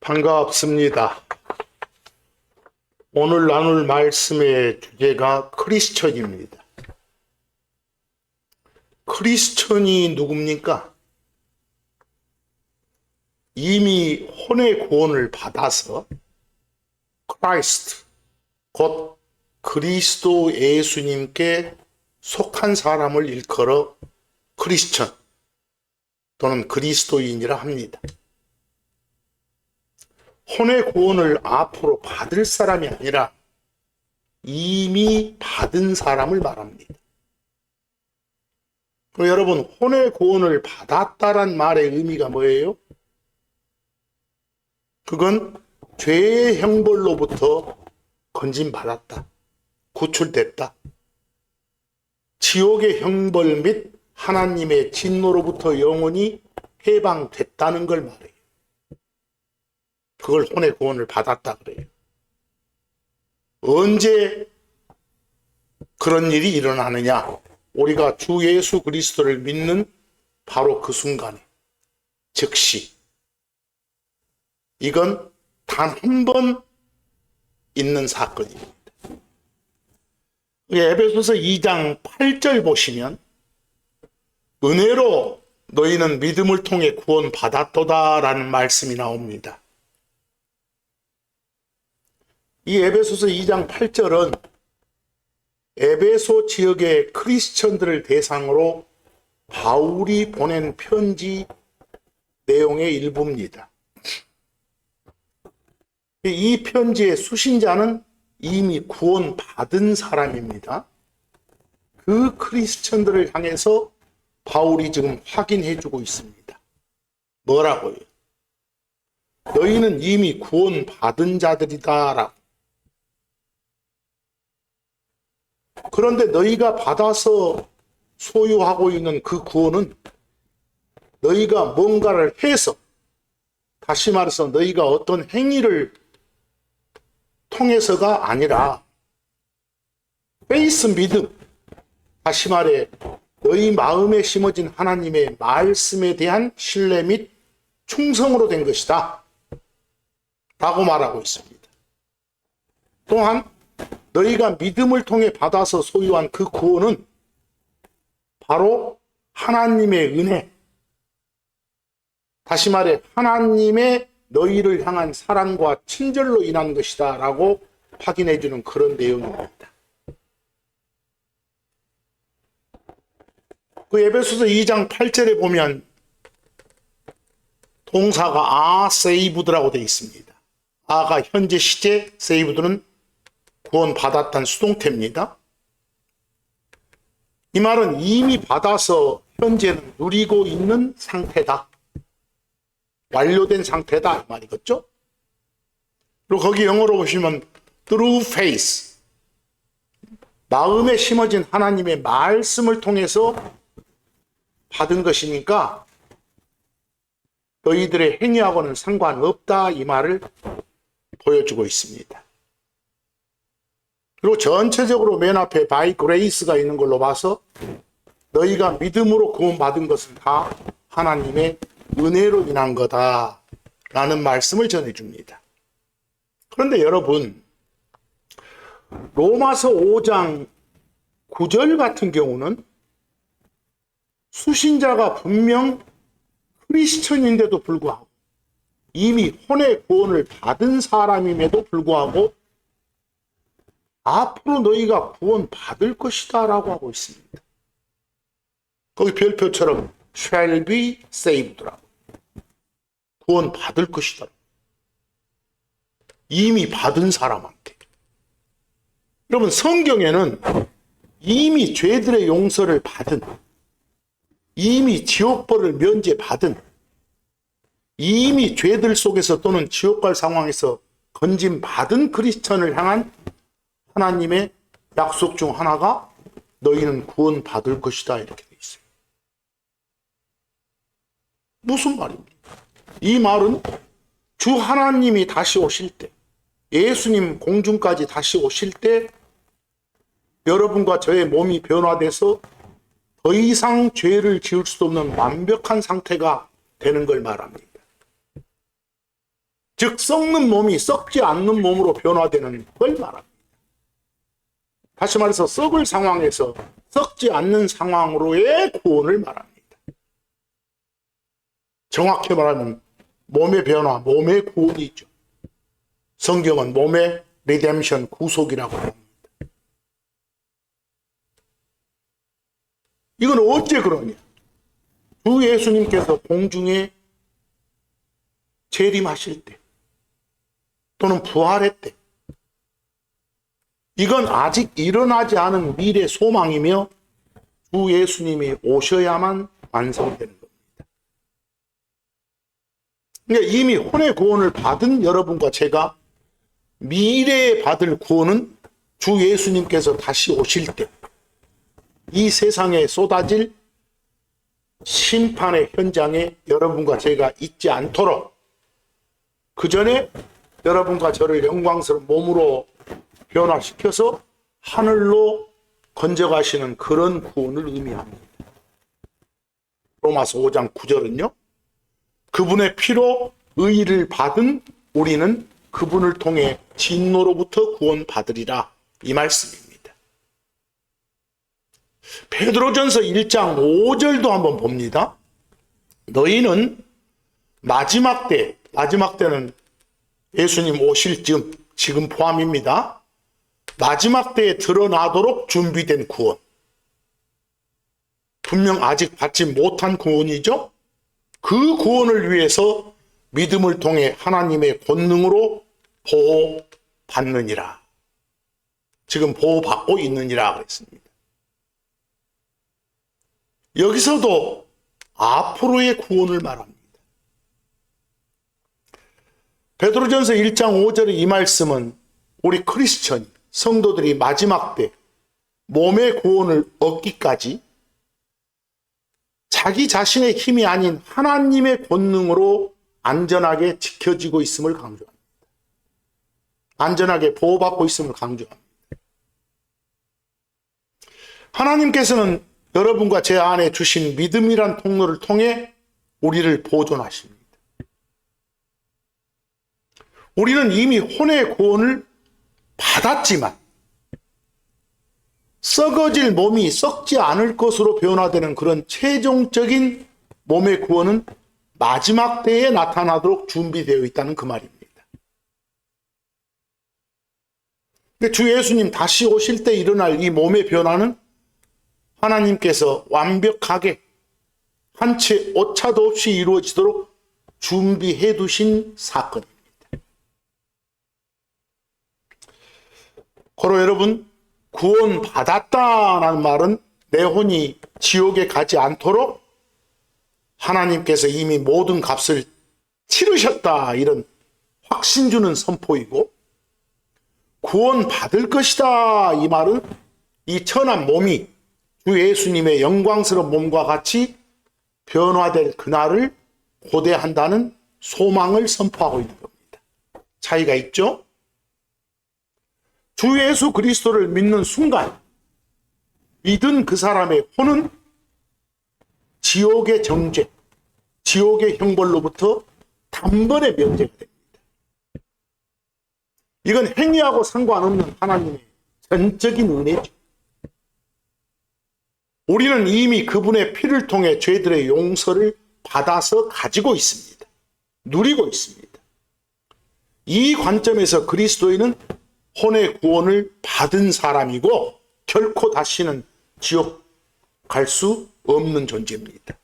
반갑습니다. 오늘 나눌 말씀의 주제가 크리스천입니다. 크리스천이 누굽니까? 이미 혼의 구원을 받아서 크라이스트, 곧 그리스도 예수님께 속한 사람을 일컬어 크리스천 또는 그리스도인이라 합니다. 혼의 구원을 앞으로 받을 사람이 아니라 이미 받은 사람을 말합니다. 그럼 여러분, 혼의 구원을 받았다란 말의 의미가 뭐예요? 그건 죄의 형벌로부터 건진받았다, 구출됐다, 지옥의 형벌 및 하나님의 진노로부터 영원히 해방됐다는 걸 말해요. 그걸 혼의 구원을 받았다 그래요. 언제 그런 일이 일어나느냐? 우리가 주 예수 그리스도를 믿는 바로 그 순간에, 즉시. 이건 단 한 번 있는 사건입니다. 에베소서 2장 8절 보시면 은혜로 너희는 믿음을 통해 구원 받았도다라는 말씀이 나옵니다. 이 에베소서 2장 8절은 에베소 지역의 크리스천들을 대상으로 바울이 보낸 편지 내용의 일부입니다. 이 편지의 수신자는 이미 구원받은 사람입니다. 그 크리스천들을 향해서 바울이 지금 확인해주고 있습니다. 뭐라고요? 너희는 이미 구원받은 자들이다라고. 그런데 너희가 받아서 소유하고 있는 그 구원은 너희가 뭔가를 해서, 다시 말해서 너희가 어떤 행위를 통해서가 아니라 페이스, 믿음, 다시 말해 너희 마음에 심어진 하나님의 말씀에 대한 신뢰 및 충성으로 된 것이다 라고 말하고 있습니다. 또한 너희가 믿음을 통해 받아서 소유한 그 구원은 바로 하나님의 은혜, 다시 말해 하나님의 너희를 향한 사랑과 친절로 인한 것이다 라고 확인해 주는 그런 내용입니다. 그 에베소서 2장 8절에 보면 동사가 세이브드라고 되어 있습니다. 아가 현재 시제, 세이브드는 구원받았다는 수동태입니다. 이 말은 이미 받아서 현재는 누리고 있는 상태다, 완료된 상태다 이 말이겠죠. 그리고 거기 영어로 보시면 through faith, 마음에 심어진 하나님의 말씀을 통해서 받은 것이니까 너희들의 행위하고는 상관없다 이 말을 보여주고 있습니다. 그리고 전체적으로 맨 앞에 by grace가 있는 걸로 봐서 너희가 믿음으로 구원받은 것은 다 하나님의 은혜로 인한 거다 라는 말씀을 전해줍니다. 그런데 여러분, 로마서 5장 9절 같은 경우는 수신자가 분명 크리스천인데도 불구하고 이미 혼의 구원을 받은 사람임에도 불구하고 앞으로 너희가 구원 받을 것이다 라고 하고 있습니다. 거기 별표처럼 shall be saved라고, 구원 받을 것이다, 이미 받은 사람한테. 여러분, 성경에는 이미 죄들의 용서를 받은, 이미 지옥벌을 면제받은, 이미 죄들 속에서 또는 지옥 갈 상황에서 건짐받은 크리스천을 향한 하나님의 약속 중 하나가 너희는 구원 받을 것이다 이렇게 되어 있어요. 무슨 말입니까? 이 말은 주 하나님이 다시 오실 때, 예수님 공중까지 다시 오실 때 여러분과 저의 몸이 변화돼서 더 이상 죄를 지을 수 없는 완벽한 상태가 되는 걸 말합니다. 즉 썩는 몸이 썩지 않는 몸으로 변화되는 걸 말합니다. 다시 말해서 썩을 상황에서 썩지 않는 상황으로의 구원을 말합니다. 정확히 말하면 몸의 변화, 몸의 구원이죠. 성경은 몸의 리뎀션, 구속이라고 합니다. 이건 어째 그러냐? 주 예수님께서 공중에 재림하실 때 또는 부활했대. 이건 아직 일어나지 않은 미래 소망이며 주 예수님이 오셔야만 완성되는 겁니다. 그러니까 이미 혼의 구원을 받은 여러분과 제가 미래에 받을 구원은 주 예수님께서 다시 오실 때 이 세상에 쏟아질 심판의 현장에 여러분과 제가 있지 않도록 그 전에 여러분과 저를 영광스러운 몸으로 변화시켜서 하늘로 건져가시는 그런 구원을 의미합니다. 로마서 5장 9절은요. 그분의 피로 의의를 받은 우리는 그분을 통해 진노로부터 구원받으리라 이 말씀입니다. 베드로전서 1장 5절도 한번 봅니다. 너희는 마지막 때는 예수님 오실 즈음, 지금 포함입니다. 마지막 때에 드러나도록 준비된 구원. 분명 아직 받지 못한 구원이죠. 그 구원을 위해서 믿음을 통해 하나님의 권능으로 보호받느니라. 지금 보호받고 있느니라 그랬습니다. 여기서도 앞으로의 구원을 말합니다. 베드로전서 1장 5절의 이 말씀은 우리 크리스천 성도들이 마지막 때 몸의 구원을 얻기까지 자기 자신의 힘이 아닌 하나님의 권능으로 안전하게 지켜지고 있음을 강조합니다. 안전하게 보호받고 있음을 강조합니다. 하나님께서는 여러분과 제 안에 주신 믿음이란 통로를 통해 우리를 보존하십니다. 우리는 이미 혼의 구원을 받았지만 썩어질 몸이 썩지 않을 것으로 변화되는 그런 최종적인 몸의 구원은 마지막 때에 나타나도록 준비되어 있다는 그 말입니다. 주 예수님 다시 오실 때 일어날 이 몸의 변화는 하나님께서 완벽하게 한 채 오차도 없이 이루어지도록 준비해 두신 사건입니다. 고로 여러분, 구원받았다는 말은 내 혼이 지옥에 가지 않도록 하나님께서 이미 모든 값을 치르셨다, 이런 확신 주는 선포이고, 구원받을 것이다 이 말은 이 천한 몸이 주 예수님의 영광스러운 몸과 같이 변화될 그날을 고대한다는 소망을 선포하고 있는 겁니다. 차이가 있죠? 주 예수 그리스도를 믿는 순간 믿은 그 사람의 혼은 지옥의 정죄, 지옥의 형벌로부터 단번에 면제가 됩니다. 이건 행위하고 상관없는 하나님의 전적인 은혜죠. 우리는 이미 그분의 피를 통해 죄들의 용서를 받아서 가지고 있습니다. 누리고 있습니다. 이 관점에서 그리스도인은 혼의 구원을 받은 사람이고 결코 다시는 지옥 갈 수 없는 존재입니다.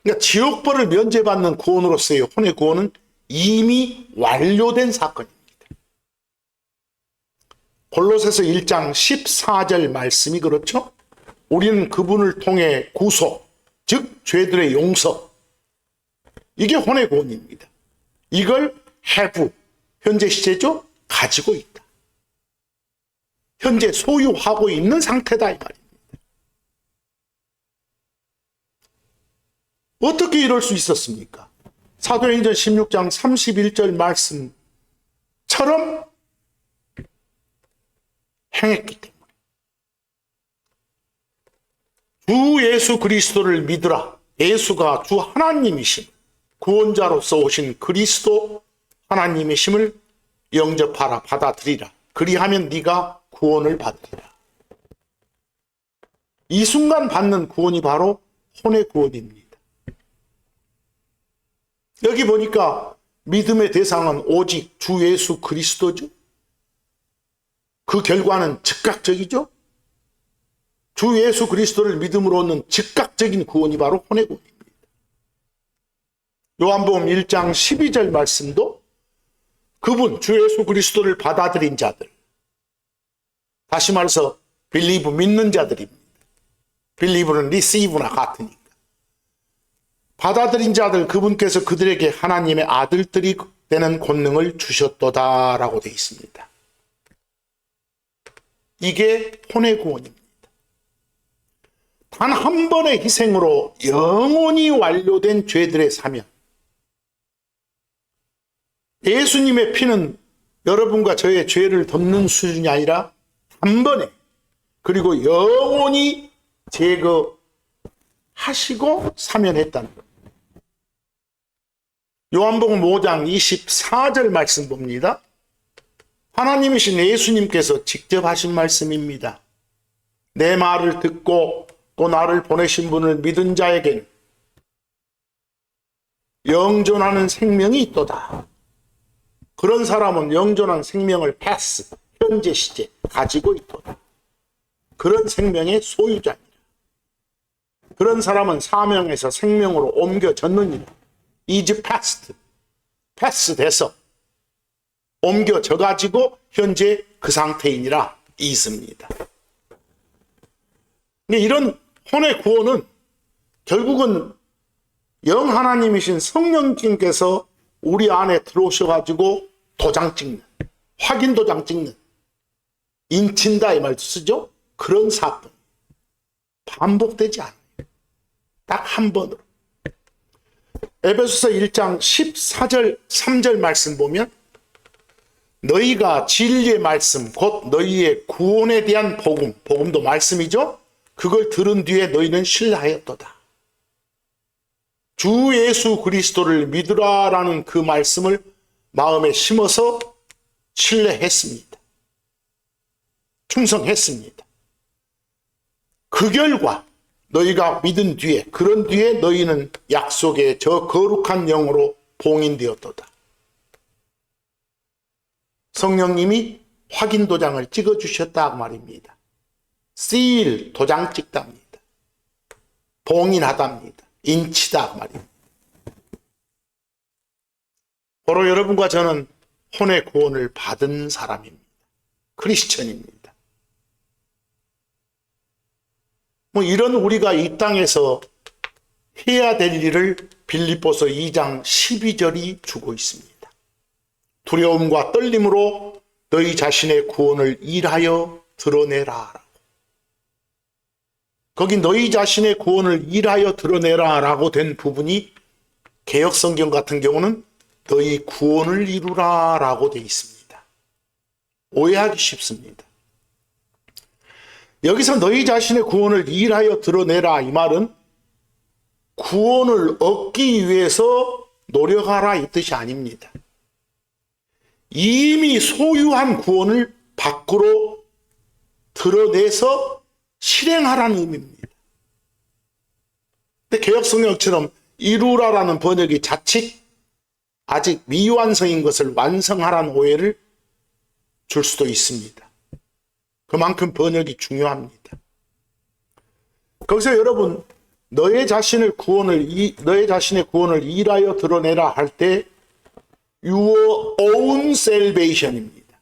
그러니까 지옥벌을 면제받는 구원으로서의 혼의 구원은 이미 완료된 사건입니다. 골로새서 1장 14절 말씀이 그렇죠? 우리는 그분을 통해 구속, 즉 죄들의 용서, 이게 혼의 구원입니다. 이걸 have, 현재 시제죠? 가지고 있다. 현재 소유하고 있는 상태다 이 말입니다. 어떻게 이럴 수 있었습니까? 사도행전 16장 31절 말씀처럼 행했기 때문에. 주 예수 그리스도를 믿으라. 예수가 주 하나님이심. 구원자로서 오신 그리스도 하나님이심을 영접하라, 받아들이라. 그리하면 네가 구원을 받으리라. 이 순간 받는 구원이 바로 혼의 구원입니다. 여기 보니까 믿음의 대상은 오직 주 예수 그리스도죠. 그 결과는 즉각적이죠. 주 예수 그리스도를 믿음으로 얻는 즉각적인 구원이 바로 혼의 구원입니다. 요한복음 1장 12절 말씀도 그분 주 예수 그리스도를 받아들인 자들, 다시 말해서 believe 믿는 자들입니다. believe는 receive나 같으니까. 받아들인 자들, 그분께서 그들에게 하나님의 아들들이 되는 권능을 주셨도다라고 되어 있습니다. 이게 혼의 구원입니다. 단 한 번의 희생으로 영원히 완료된 죄들의 사명. 예수님의 피는 여러분과 저의 죄를 덮는 수준이 아니라 한 번에, 그리고 영원히 제거하시고 사면했다는 것. 요한복음 5장 24절 말씀 봅니다. 하나님이신 예수님께서 직접 하신 말씀입니다. 내 말을 듣고 또 나를 보내신 분을 믿은 자에겐 영존하는 생명이 있도다. 그런 사람은 영존한 생명을 패스, 현재 시제 가지고 있도다. 그런 생명의 소유자니라. 그런 사람은 사명에서 생명으로 옮겨졌느니라. is past, 패스 돼서 옮겨져 가지고 현재 그 상태이니라 있습니다. 이런 혼의 구원은 결국은 영 하나님이신 성령님께서 우리 안에 들어오셔가지고 도장 찍는, 확인 도장 찍는, 인친다 이 말도 쓰죠. 그런 사건. 반복되지 않아요. 딱 한 번으로. 에베소서 1장 14절 3절 말씀 보면 너희가 진리의 말씀 곧 너희의 구원에 대한 복음, 복음도 말씀이죠. 그걸 들은 뒤에 너희는 신뢰하였도다. 주 예수 그리스도를 믿으라라는 그 말씀을 마음에 심어서 신뢰했습니다. 충성했습니다. 그 결과 너희가 믿은 뒤에, 그런 뒤에 너희는 약속의 저 거룩한 영으로 봉인되었도다. 성령님이 확인 도장을 찍어주셨다 그 말입니다. seal, 도장 찍답니다. 봉인하답니다. 인치다 그 말입니다. 바로 여러분과 저는 혼의 구원을 받은 사람입니다. 크리스천입니다. 이런 우리가 이 땅에서 해야 될 일을 빌립보서 2장 12절이 주고 있습니다. 두려움과 떨림으로 너희 자신의 구원을 일하여 드러내라. 거기 너희 자신의 구원을 일하여 드러내라 라고 된 부분이 개역성경 같은 경우는 너희 구원을 이루라 라고 되어 있습니다. 오해하기 쉽습니다. 여기서 너희 자신의 구원을 일하여 드러내라 이 말은 구원을 얻기 위해서 노력하라 이 뜻이 아닙니다. 이미 소유한 구원을 밖으로 드러내서 실행하라는 의미입니다. 근데 개역성경처럼 이루라라는 번역이 자칫 아직 미완성인 것을 완성하라는 오해를 줄 수도 있습니다. 그만큼 번역이 중요합니다. 거기서 여러분 너의 자신의 구원을 일하여 드러내라 할 때 your own salvation입니다.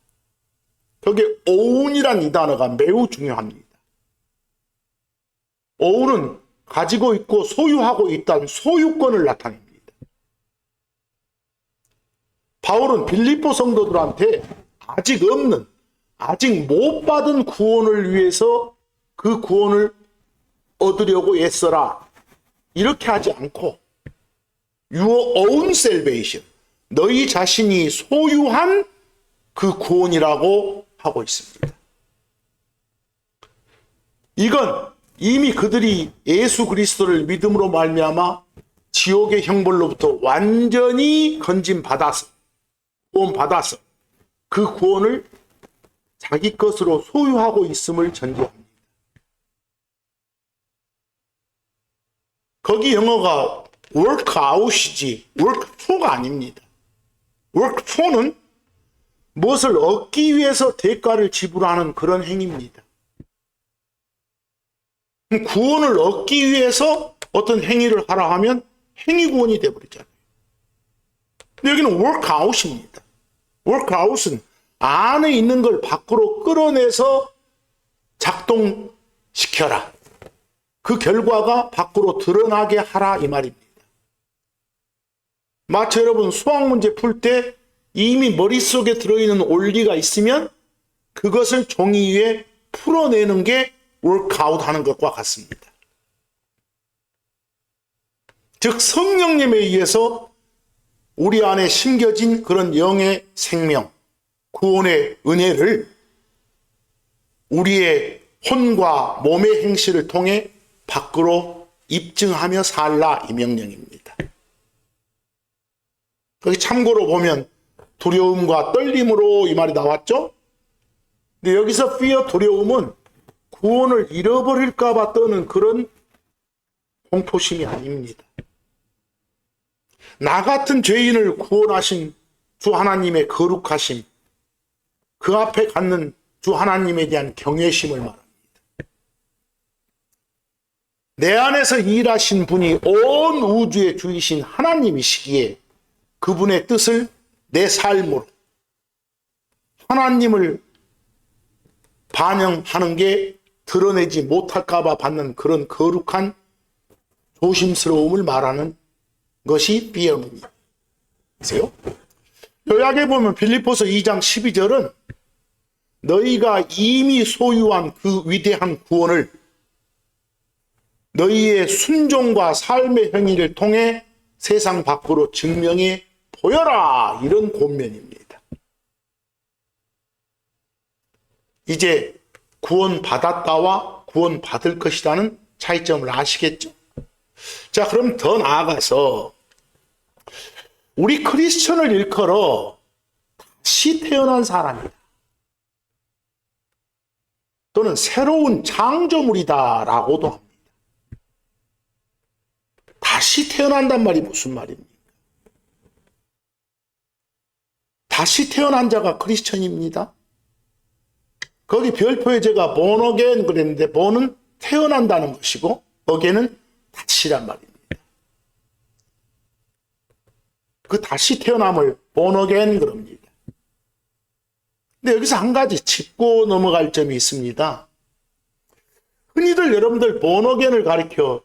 거기에 own이란 이 단어가 매우 중요합니다. own은 가지고 있고 소유하고 있다는 소유권을 나타냅니다. 바울은 빌립보 성도들한테 아직 없는, 아직 못 받은 구원을 위해서 그 구원을 얻으려고 애써라. 이렇게 하지 않고 your own salvation, 너희 자신이 소유한 그 구원이라고 하고 있습니다. 이건 이미 그들이 예수 그리스도를 믿음으로 말미암아 지옥의 형벌로부터 완전히 건짐받아서 구원받아서 그 구원을 자기 것으로 소유하고 있음을 전제합니다. 거기 영어가 work out이지 work for가 아닙니다. work for는 무엇을 얻기 위해서 대가를 지불하는 그런 행위입니다. 구원을 얻기 위해서 어떤 행위를 하라 하면 행위 구원이 되어버리잖아요. 근데 여기는 work out입니다. work out은 안에 있는 걸 밖으로 끌어내서 작동시켜라. 그 결과가 밖으로 드러나게 하라 이 말입니다. 마치 여러분 수학 문제 풀 때 이미 머릿속에 들어있는 원리가 있으면 그것을 종이 위에 풀어내는 게 workout 하는 것과 같습니다. 즉 성령님에 의해서 우리 안에 심겨진 그런 영의 생명, 구원의 은혜를 우리의 혼과 몸의 행실을 통해 밖으로 입증하며 살라 이 명령입니다. 거기 참고로 보면 두려움과 떨림으로 이 말이 나왔죠? 근데 여기서 fear, 두려움은 구원을 잃어버릴까 봐 떠는 그런 공포심이 아닙니다. 나 같은 죄인을 구원하신 주 하나님의 거룩하심, 그 앞에 갖는 주 하나님에 대한 경외심을 말합니다. 내 안에서 일하신 분이 온 우주의 주이신 하나님이시기에 그분의 뜻을 내 삶으로 하나님을 반영하는 게 드러내지 못할까 봐 받는 그런 거룩한 조심스러움을 말하는 것이 fear입니다. 보세요. 요약해 보면 빌립보서 2장 12절은 너희가 이미 소유한 그 위대한 구원을 너희의 순종과 삶의 행위를 통해 세상 밖으로 증명해 보여라 이런 권면입니다. 이제 구원받았다와 구원받을 것이라는 차이점을 아시겠죠? 자, 그럼 더 나아가서 우리 크리스천을 일컬어 다시 태어난 사람이다 또는 새로운 창조물이다 라고도 합니다. 다시 태어난단 말이 무슨 말입니까? 다시 태어난 자가 크리스천입니다. 거기 별표에 제가 born again 그랬는데 born은 태어난다는 것이고 again은 다시란 말입니다. 그 다시 태어남을 born again 그럽니다. 근데 여기서 한 가지 짚고 넘어갈 점이 있습니다. 흔히들 여러분들 born again을 가리켜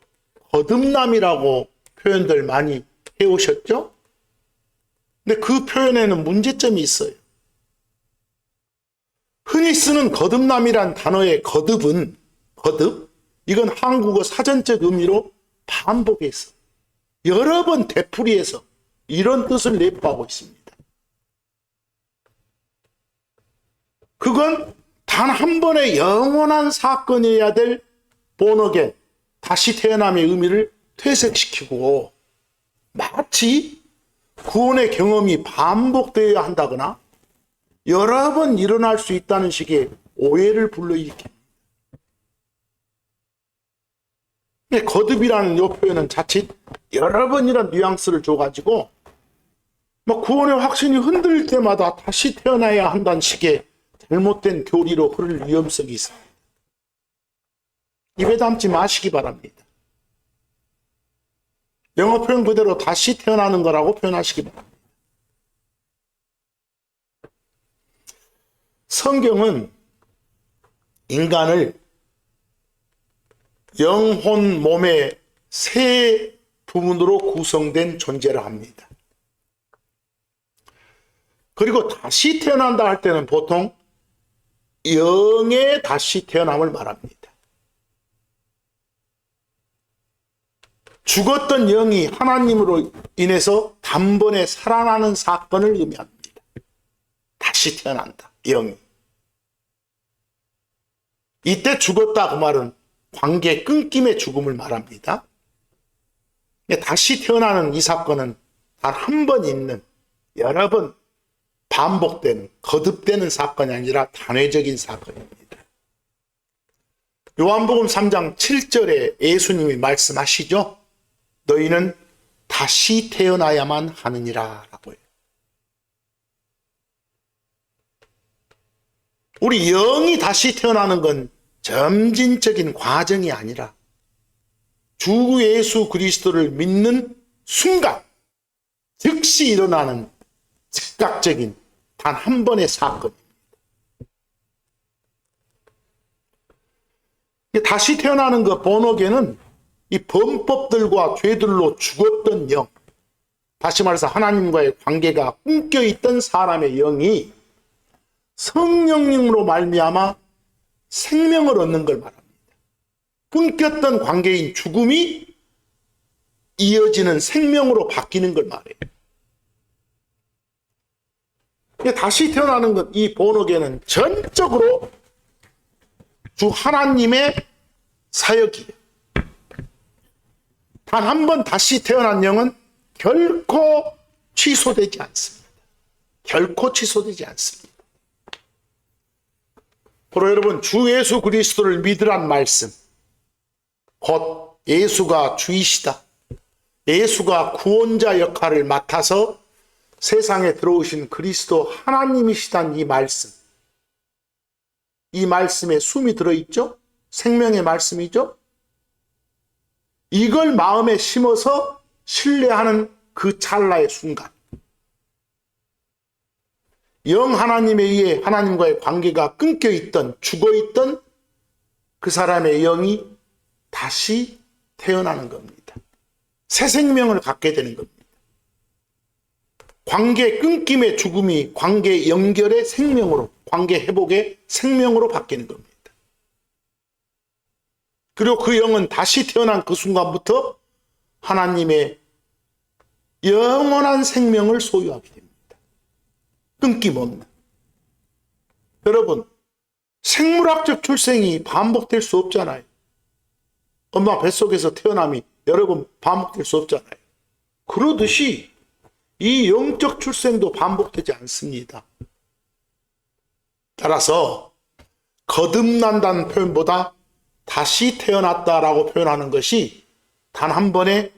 거듭남이라고 표현들 많이 해오셨죠? 근데 그 표현에는 문제점이 있어요. 흔히 쓰는 거듭남이란 단어의 거듭은 거듭 이건 한국어 사전적 의미로 반복해서 여러 번 되풀이해서 이런 뜻을 내포하고 있습니다. 그건 단 한 번의 영원한 사건이어야 될 본어겐 다시 태어남의 의미를 퇴색시키고 마치 구원의 경험이 반복되어야 한다거나 여러 번 일어날 수 있다는 식의 오해를 불러일으킵니다. 거듭이라는 이 표현은 자칫 여러 번이라는 뉘앙스를 줘가지고 구원의 확신이 흔들릴 때마다 다시 태어나야 한다는 식의 잘못된 교리로 흐를 위험성이 있습니다. 입에 담지 마시기 바랍니다. 영어 표현 그대로 다시 태어나는 거라고 표현하시기 바랍니다. 성경은 인간을 영혼, 몸의 세 부분으로 구성된 존재라 합니다. 그리고 다시 태어난다 할 때는 보통 영의 다시 태어남을 말합니다. 죽었던 영이 하나님으로 인해서 단번에 살아나는 사건을 의미합니다. 다시 태어난다, 영이. 이때 죽었다 그 말은 관계 끊김의 죽음을 말합니다. 다시 태어나는 이 사건은 단 한 번 있는, 여러 번 반복되는, 거듭되는 사건이 아니라 단회적인 사건입니다. 요한복음 3장 7절에 예수님이 말씀하시죠. 너희는 다시 태어나야만 하느니라 라고요. 우리 영이 다시 태어나는 건 점진적인 과정이 아니라 주 예수 그리스도를 믿는 순간 즉시 일어나는 즉각적인 단 한 번의 사건입니다. 다시 태어나는 그 본어계는 이 범법들과 죄들로 죽었던 영, 다시 말해서 하나님과의 관계가 끊겨있던 사람의 영이 성령님으로 말미암아 생명을 얻는 걸 말합니다. 끊겼던 관계인 죽음이 이어지는 생명으로 바뀌는 걸 말해요. 다시 태어나는 것, 이 본어계는 전적으로 주 하나님의 사역이에요. 단 한 번 다시 태어난 영은 결코 취소되지 않습니다. 결코 취소되지 않습니다. 바로 여러분, 주 예수 그리스도를 믿으란 말씀, 곧 예수가 주이시다, 예수가 구원자 역할을 맡아서 세상에 들어오신 그리스도 하나님이시단 이 말씀, 이 말씀에 숨이 들어있죠? 생명의 말씀이죠? 이걸 마음에 심어서 신뢰하는 그 찰나의 순간, 영 하나님에 의해 하나님과의 관계가 끊겨있던, 죽어있던 그 사람의 영이 다시 태어나는 겁니다. 새 생명을 갖게 되는 겁니다. 관계 끊김의 죽음이 관계 연결의 생명으로, 관계 회복의 생명으로 바뀌는 겁니다. 그리고 그 영은 다시 태어난 그 순간부터 하나님의 영원한 생명을 소유하게 됩니다. 끊김없는. 여러분, 생물학적 출생이 반복될 수 없잖아요. 엄마 뱃속에서 태어남이 여러 번 반복될 수 없잖아요. 그러듯이 이 영적 출생도 반복되지 않습니다. 따라서 거듭난다는 표현보다 다시 태어났다라고 표현하는 것이 단 한 번의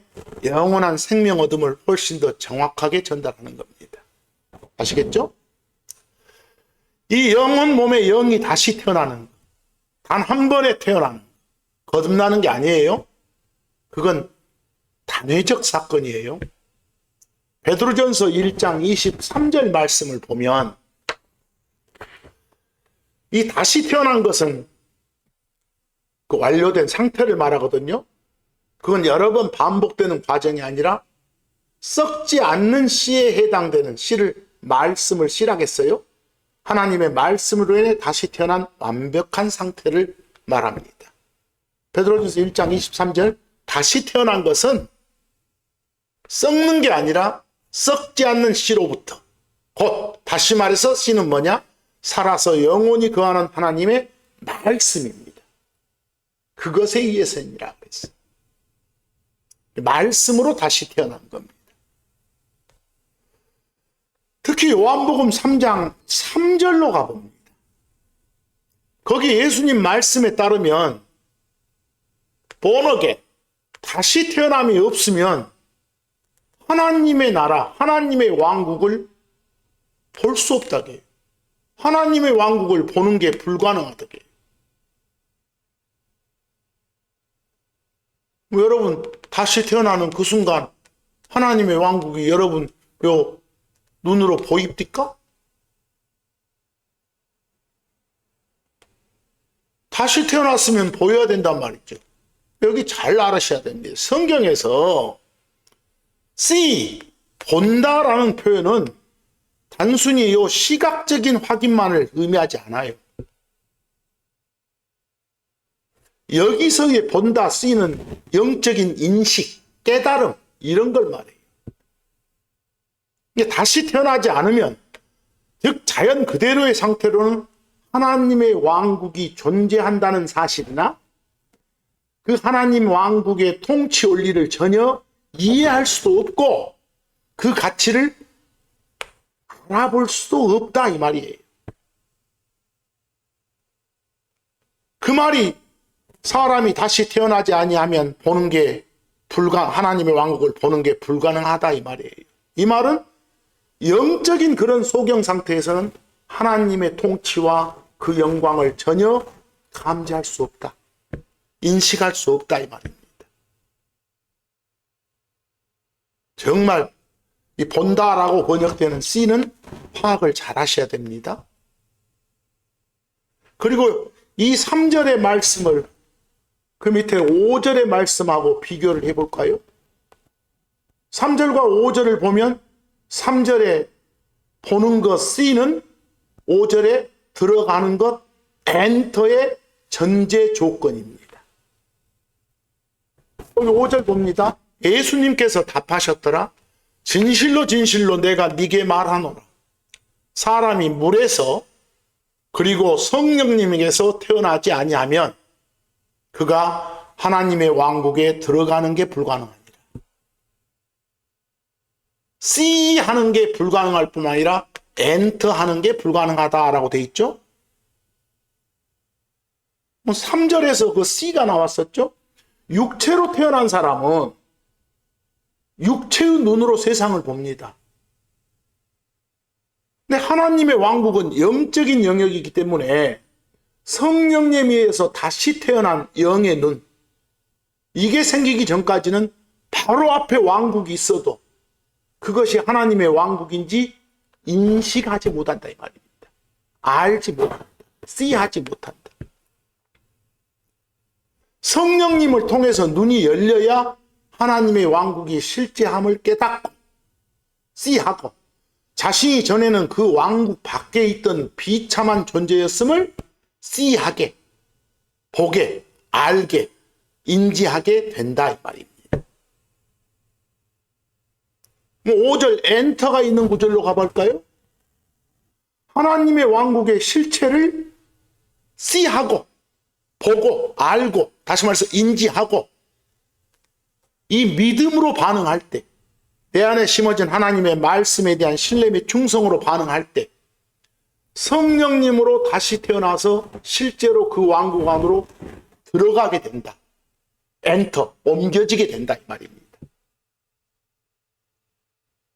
영원한 생명 얻음을 훨씬 더 정확하게 전달하는 겁니다. 아시겠죠? 이 영혼 몸의 영이 다시 태어나는, 단 한 번에 태어나는, 거듭나는 게 아니에요. 그건 단회적 사건이에요. 베드로전서 1장 23절 말씀을 보면 이 다시 태어난 것은 그 완료된 상태를 말하거든요. 그건 여러 번 반복되는 과정이 아니라 썩지 않는 씨에 해당되는, 씨를, 말씀을 씨라겠어요? 하나님의 말씀으로 인해 다시 태어난 완벽한 상태를 말합니다. 베드로전서 1장 23절, 다시 태어난 것은 썩는 게 아니라 썩지 않는 씨로부터, 곧 다시 말해서 씨는 뭐냐? 살아서 영원히 거하는 하나님의 말씀입니다. 그것에 의해서니라고 했어요. 말씀으로 다시 태어난 겁니다. 특히 요한복음 3장 3절로 가봅니다. 거기 예수님 말씀에 따르면 본어게 다시 태어남이 없으면 하나님의 나라, 하나님의 왕국을 볼 수 없다게 해요. 하나님의 왕국을 보는 게 불가능하다게 해요. 여러분, 다시 태어나는 그 순간 하나님의 왕국이 여러분 요 눈으로 보입니까? 다시 태어났으면 보여야 된단 말이죠. 여기 잘 알으셔야 됩니다. 성경에서 see, 본다라는 표현은 단순히 요 시각적인 확인만을 의미하지 않아요. 여기서의 본다, see는 영적인 인식, 깨달음, 이런 걸 말해요. 이게 다시 태어나지 않으면, 즉 자연 그대로의 상태로는 하나님의 왕국이 존재한다는 사실이나 그 하나님 왕국의 통치 원리를 전혀 이해할 수도 없고 그 가치를 알아볼 수도 없다 이 말이에요. 그 말이 사람이 다시 태어나지 아니하면 보는 게 하나님의 왕국을 보는 게 불가능하다 이 말이에요. 이 말은 영적인 그런 소경 상태에서는 하나님의 통치와 그 영광을 전혀 감지할 수 없다. 인식할 수 없다 이 말입니다. 정말 이 본다라고 번역되는 C는 파악을 잘 하셔야 됩니다. 그리고 이 3절의 말씀을 그 밑에 5절의 말씀하고 비교를 해볼까요? 3절과 5절을 보면 3절에 보는 것 C는 5절에 들어가는 것 엔터의 전제 조건입니다. 여기 5절 봅니다. 예수님께서 답하셨더라. 진실로 진실로 내가 네게 말하노라. 사람이 물에서 그리고 성령님에게서 태어나지 아니하면 그가 하나님의 왕국에 들어가는 게 불가능합니다. C 하는 게 불가능할 뿐만 아니라 엔터 하는 게 불가능하다라고 돼 있죠. 3절에서 그 C가 나왔었죠. 육체로 태어난 사람은 육체의 눈으로 세상을 봅니다. 근데 하나님의 왕국은 영적인 영역이기 때문에 성령님에 의해서 다시 태어난 영의 눈, 이게 생기기 전까지는 바로 앞에 왕국이 있어도 그것이 하나님의 왕국인지 인식하지 못한다 이 말입니다. 알지 못한다. 씨하지 못한다. 성령님을 통해서 눈이 열려야 하나님의 왕국이 실제함을 깨닫고 씨하고 자신이 전에는 그 왕국 밖에 있던 비참한 존재였음을 씨하게, 보게, 알게, 인지하게 된다 이 말입니다. 5절 엔터가 있는 구절로 가볼까요? 하나님의 왕국의 실체를 씨하고, 보고, 알고, 다시 말해서 인지하고 이 믿음으로 반응할 때, 내 안에 심어진 하나님의 말씀에 대한 신뢰의 충성으로 반응할 때 성령님으로 다시 태어나서 실제로 그 왕국 안으로 들어가게 된다. 엔터, 옮겨지게 된다 이 말입니다.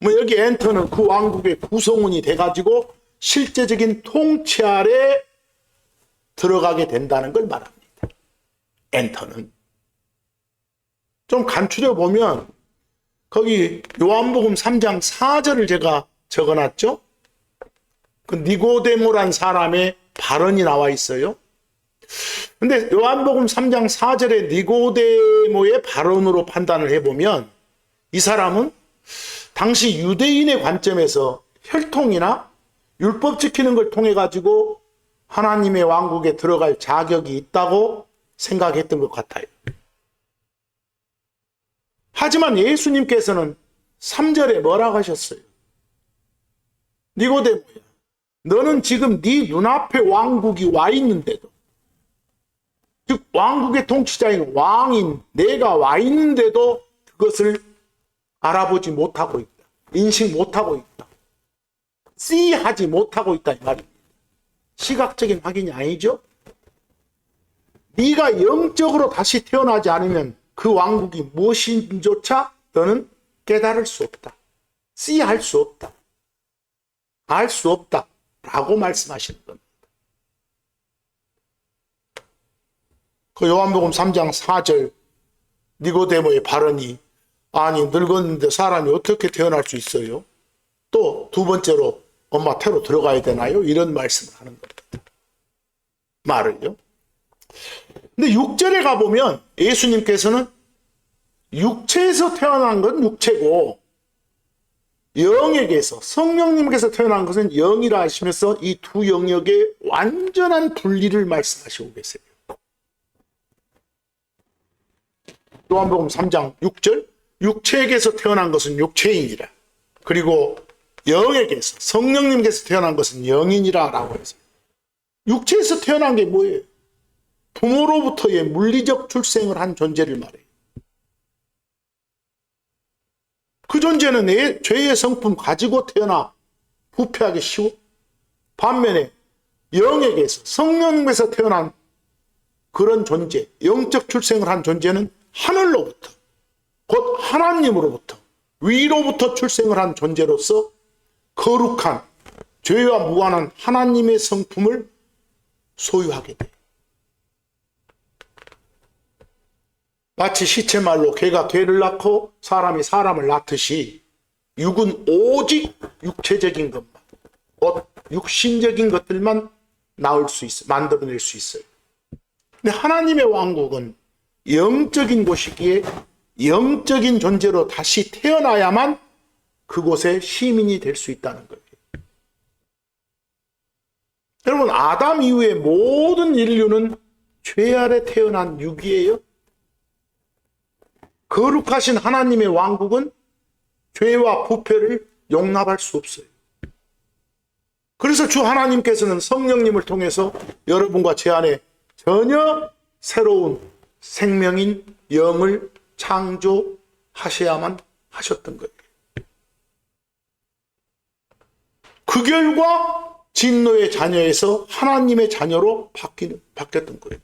여기 엔터는 그 왕국의 구성원이 돼가지고 실제적인 통치 아래 들어가게 된다는 걸 말합니다. 엔터는. 좀 간추려 보면 거기 요한복음 3장 4절을 제가 적어놨죠. 그 니고데모란 사람의 발언이 나와 있어요. 근데 요한복음 3장 4절에 니고데모의 발언으로 판단을 해보면 이 사람은 당시 유대인의 관점에서 혈통이나 율법 지키는 걸 통해 가지고 하나님의 왕국에 들어갈 자격이 있다고 생각했던 것 같아요. 하지만 예수님께서는 3절에 뭐라고 하셨어요? 니고데모야, 너는 지금 네 눈앞에 왕국이 와 있는데도, 즉 왕국의 통치자인 왕인 내가 와 있는데도 그것을 알아보지 못하고 있다. 인식 못하고 있다. 씨하지 못하고 있다 이 말입니다. 시각적인 확인이 아니죠. 네가 영적으로 다시 태어나지 않으면 그 왕국이 무엇인조차 너는 깨달을 수 없다. 씨할 수 없다. 알 수 없다. 라고 말씀하시는 겁니다. 그 요한복음 3장 4절 니고데모의 발언이 아니 늙었는데 사람이 어떻게 태어날 수 있어요? 또 두 번째로 엄마 태로 들어가야 되나요? 이런 말씀을 하는 겁니다. 말을요. 근데 6절에 가보면 예수님께서는 육체에서 태어난 건 육체고 영에게서 성령님께서 태어난 것은 영이라 하시면서 이 두 영역의 완전한 분리를 말씀하시고 계세요. 요한복음 3장 6절 육체에게서 태어난 것은 육체인이라 그리고 영에게서 성령님께서 태어난 것은 영인이라 라고 해서 육체에서 태어난 게 뭐예요? 부모로부터의 물리적 출생을 한 존재를 말해요. 그 존재는 죄의 성품 가지고 태어나 부패하기 쉬워. 반면에 영에게서 성령에서 태어난 그런 존재, 영적 출생을 한 존재는 하늘로부터, 곧 하나님으로부터, 위로부터 출생을 한 존재로서 거룩한 죄와 무관한 하나님의 성품을 소유하게 돼. 마치 시체말로 개가 개를 낳고 사람이 사람을 낳듯이 육은 오직 육체적인 것만, 곧 육신적인 것들만 낳을 수 있어, 만들어낼 수 있어요. 근데 하나님의 왕국은 영적인 곳이기에 영적인 존재로 다시 태어나야만 그곳의 시민이 될 수 있다는 거예요. 여러분, 아담 이후의 모든 인류는 죄 아래 태어난 육이에요. 거룩하신 하나님의 왕국은 죄와 부패를 용납할 수 없어요. 그래서 주 하나님께서는 성령님을 통해서 여러분과 제 안에 전혀 새로운 생명인 영을 창조하셔야만 하셨던 거예요. 그 결과 진노의 자녀에서 하나님의 자녀로 바뀌었던 거예요.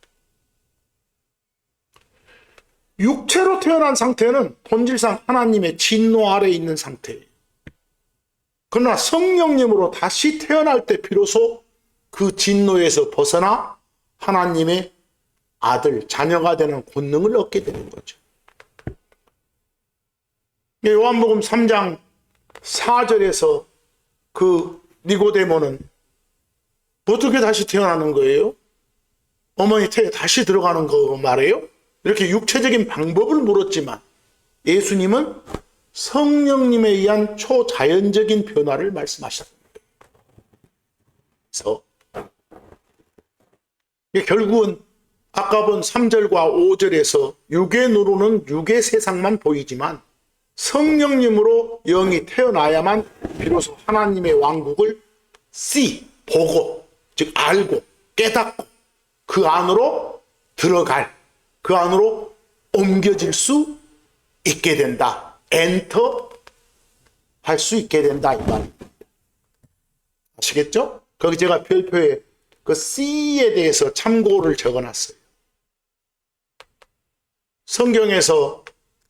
육체로 태어난 상태는 본질상 하나님의 진노 아래에 있는 상태예요. 그러나 성령님으로 다시 태어날 때 비로소 그 진노에서 벗어나 하나님의 아들, 자녀가 되는 권능을 얻게 되는 거죠. 요한복음 3장 4절에서 그 니고데모는 어떻게 다시 태어나는 거예요? 어머니 태에 다시 들어가는 거 말이에요? 이렇게 육체적인 방법을 물었지만 예수님은 성령님에 의한 초자연적인 변화를 말씀하셨습니다. 그래서 결국은 아까 본 3절과 5절에서 육의 눈으로는 육의 세상만 보이지만 성령님으로 영이 태어나야만 비로소 하나님의 왕국을 보고, 즉 알고 깨닫고 그 안으로 들어갈, 그 안으로 옮겨질 수 있게 된다. 엔터 할 수 있게 된다 이 말입니다. 아시겠죠? 거기 제가 별표에 그 C에 대해서 참고를 적어놨어요. 성경에서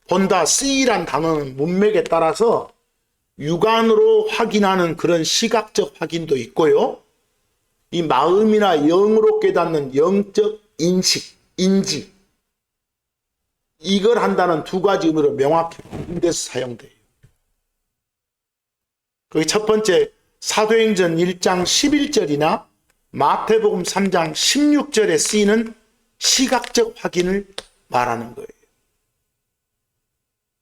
본다 C란 단어는 문맥에 따라서 육안으로 확인하는 그런 시각적 확인도 있고요. 이 마음이나 영으로 깨닫는 영적 인식, 인지, 이걸 한다는 두 가지 의미로 명확히 분대해서 사용돼요. 거기 첫 번째 사도행전 1장 11절이나 마태복음 3장 16절에 쓰이는 시각적 확인을 말하는 거예요.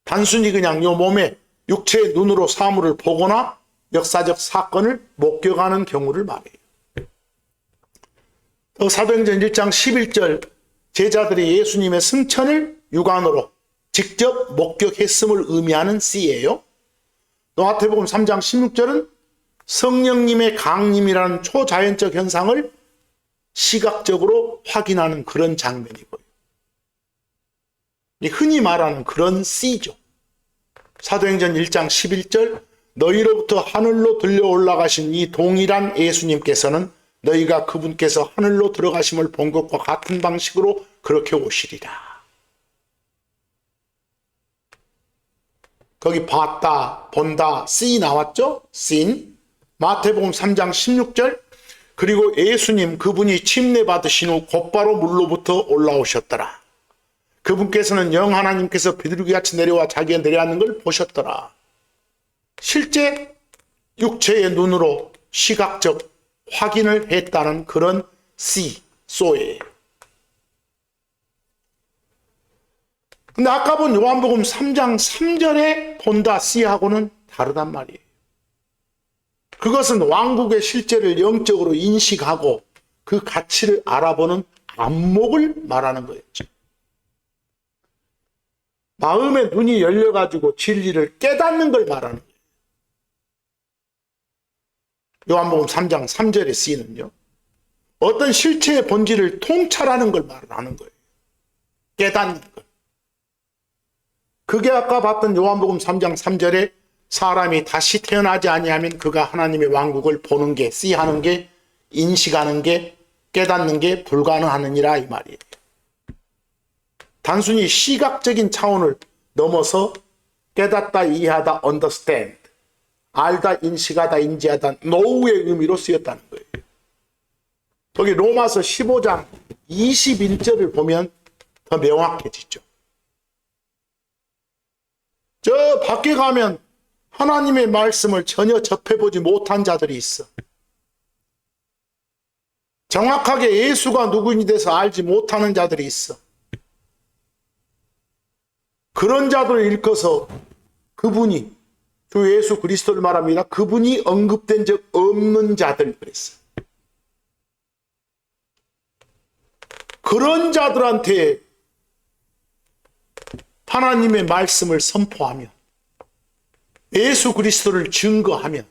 단순히 그냥 요 몸에 육체의 눈으로 사물을 보거나 역사적 사건을 목격하는 경우를 말해요. 또 사도행전 1장 11절 제자들이 예수님의 승천을 육안으로 직접 목격했음을 의미하는 C예요. 또 마태복음 3장 16절은 성령님의 강림이라는 초자연적 현상을 시각적으로 확인하는 그런 장면이고요. 흔히 말하는 그런 C죠. 사도행전 1장 11절 너희로부터 하늘로 들려 올라가신 이 동일한 예수님께서는 너희가 그분께서 하늘로 들어가심을 본 것과 같은 방식으로 그렇게 오시리라. 거기 봤다, 본다, see 나왔죠? seen. 마태복음 3장 16절 그리고 예수님 그분이 침례 받으신 후 곧바로 물로부터 올라오셨더라. 그분께서는 영 하나님께서 비둘기같이 내려와 자기가 내려앉는 걸 보셨더라. 실제 육체의 눈으로 시각적 확인을 했다는 그런 소예요. 근데 아까 본 요한복음 3장 3절에 본다 C하고는 다르단 말이에요. 그것은 왕국의 실제를 영적으로 인식하고 그 가치를 알아보는 안목을 말하는 거였죠. 마음의 눈이 열려가지고 진리를 깨닫는 걸 말하는 거예요. 요한복음 3장 3절의 C는요. 어떤 실체의 본질을 통찰하는 걸 말하는 거예요. 깨닫는 것. 그게 아까 봤던 요한복음 3장 3절의 사람이 다시 태어나지 아니하면 그가 하나님의 왕국을 보는 게, 하는 게, 인식하는 게, 깨닫는 게 불가능하느니라 이 말이에요. 단순히 시각적인 차원을 넘어서 깨닫다, 이해하다, understand, 알다, 인식하다, 인지하다, know의 의미로 쓰였다는 거예요. 여기 로마서 15장 21절을 보면 더 명확해지죠. 저 밖에 가면 하나님의 말씀을 전혀 접해보지 못한 자들이 있어. 정확하게 예수가 누구인지 대해서 알지 못하는 자들이 있어. 그런 자들을 일컬어서 그분이, 주 예수 그리스도를 말합니다. 그분이 언급된 적 없는 자들 그랬어요. 그런 자들한테 하나님의 말씀을 선포하며 예수 그리스도를 증거하며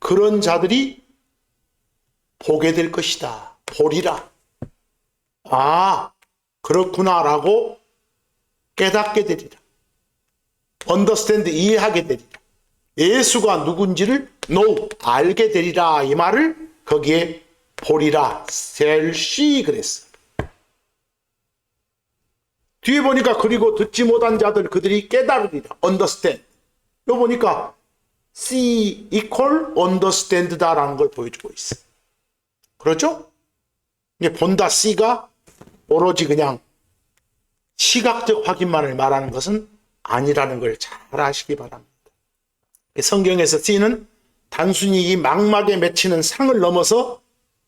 그런 자들이 보게 될 것이다. 보리라. 아, 그렇구나라고 깨닫게 되리라. understand, 이해하게 되리라. 예수가 누군지를 know, 알게 되리라. 이 말을 거기에 보리라, shall see 그랬어. 뒤에 보니까 그리고 듣지 못한 자들 그들이 깨달으리라. understand. 요 보니까 see equal understand다라는 걸 보여주고 있어. 그렇죠? 이게 본다 see가 오로지 그냥 시각적 확인만을 말하는 것은 아니라는 걸 잘 아시기 바랍니다. 성경에서 see는 단순히 이 망막에 맺히는 상을 넘어서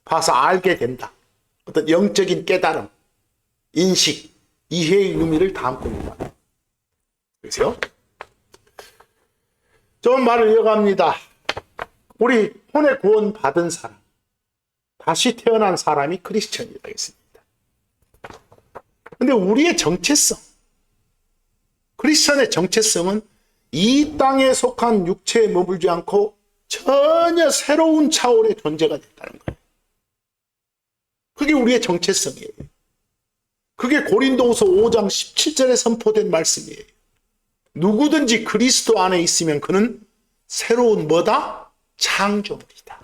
봐서 알게 된다. 어떤 영적인 깨달음, 인식, 이해의 의미를 담고 있는 거예요. 그래서요. 좀 말을 이어갑니다. 우리 혼의 구원 받은 사람, 다시 태어난 사람이 크리스천이라고 했습니다. 근데 우리의 정체성, 크리스천의 정체성은 이 땅에 속한 육체에 머물지 않고 전혀 새로운 차원의 존재가 됐다는 거예요. 그게 우리의 정체성이에요. 그게 고린도후서 5장 17절에 선포된 말씀이에요. 누구든지 그리스도 안에 있으면 그는 새로운 뭐다? 창조물이다.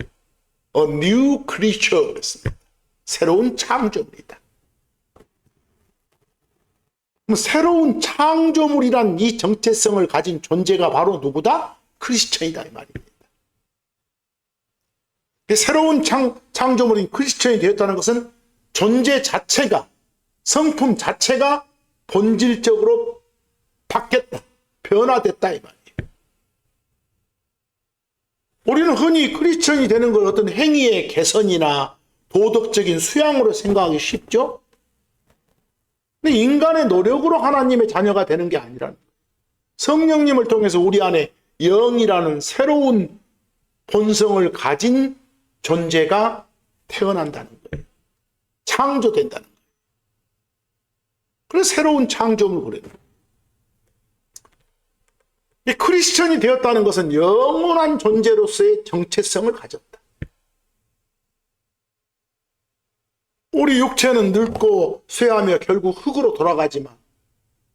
A new creature 그랬습니다. 새로운 창조물이다. 그럼 새로운 창조물이란 이 정체성을 가진 존재가 바로 누구다? 크리스천이다 이 말입니다. 새로운 창조물인 크리스천이 되었다는 것은 존재 자체가, 성품 자체가 본질적으로 바뀌었다, 변화됐다 이 말이에요. 우리는 흔히 크리스천이 되는 걸 어떤 행위의 개선이나 도덕적인 수양으로 생각하기 쉽죠? 근데 인간의 노력으로 하나님의 자녀가 되는 게 아니라는 거예요. 성령님을 통해서 우리 안에 영이라는 새로운 본성을 가진 존재가 태어난다는 거예요. 창조된다는 거예요. 그래서 새로운 창조물을 그래요. 크리스천이 되었다는 것은 영원한 존재로서의 정체성을 가졌다. 우리 육체는 늙고 쇠하며 결국 흙으로 돌아가지만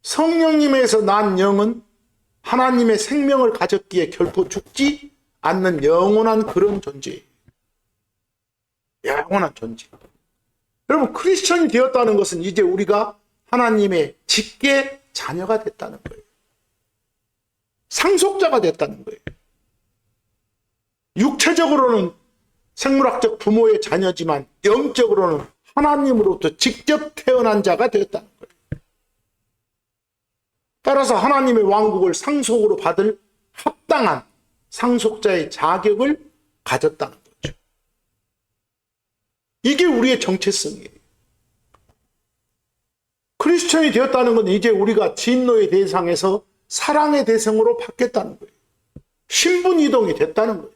성령님에서 난 영은 하나님의 생명을 가졌기에 결코 죽지 않는 영원한 그런 존재예요. 영원한 존재. 여러분, 크리스천이 되었다는 것은 이제 우리가 하나님의 직계 자녀가 됐다는 거예요. 상속자가 됐다는 거예요. 육체적으로는 생물학적 부모의 자녀지만 영적으로는 하나님으로부터 직접 태어난 자가 되었다는 거예요. 따라서 하나님의 왕국을 상속으로 받을 합당한 상속자의 자격을 가졌다는 거죠. 이게 우리의 정체성이에요. 크리스천이 되었다는 건 이제 우리가 진노의 대상에서 사랑의 대상으로 바뀌었다는 거예요. 신분 이동이 됐다는 거예요.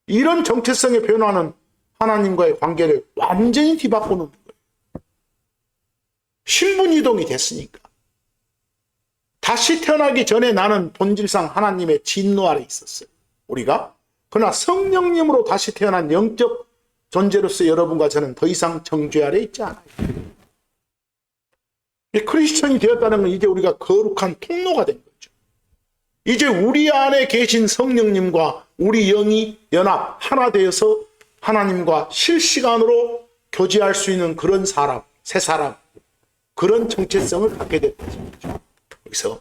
이런 정체성의 변화는 하나님과의 관계를 완전히 뒤바꾸는 거예요. 신분 이동이 됐으니까. 다시 태어나기 전에 나는 본질상 하나님의 진노 아래 있었어요. 우리가. 그러나 성령님으로 다시 태어난 영적 존재로서 여러분과 저는 더 이상 정죄 아래 있지 않아요. 크리스천이 되었다는 건 이제 우리가 거룩한 통로가 된 거죠. 이제 우리 안에 계신 성령님과 우리 영이 연합 하나 되어서 하나님과 실시간으로 교제할 수 있는 그런 사람, 새 사람, 그런 정체성을 갖게 됐다는 거죠. 여기서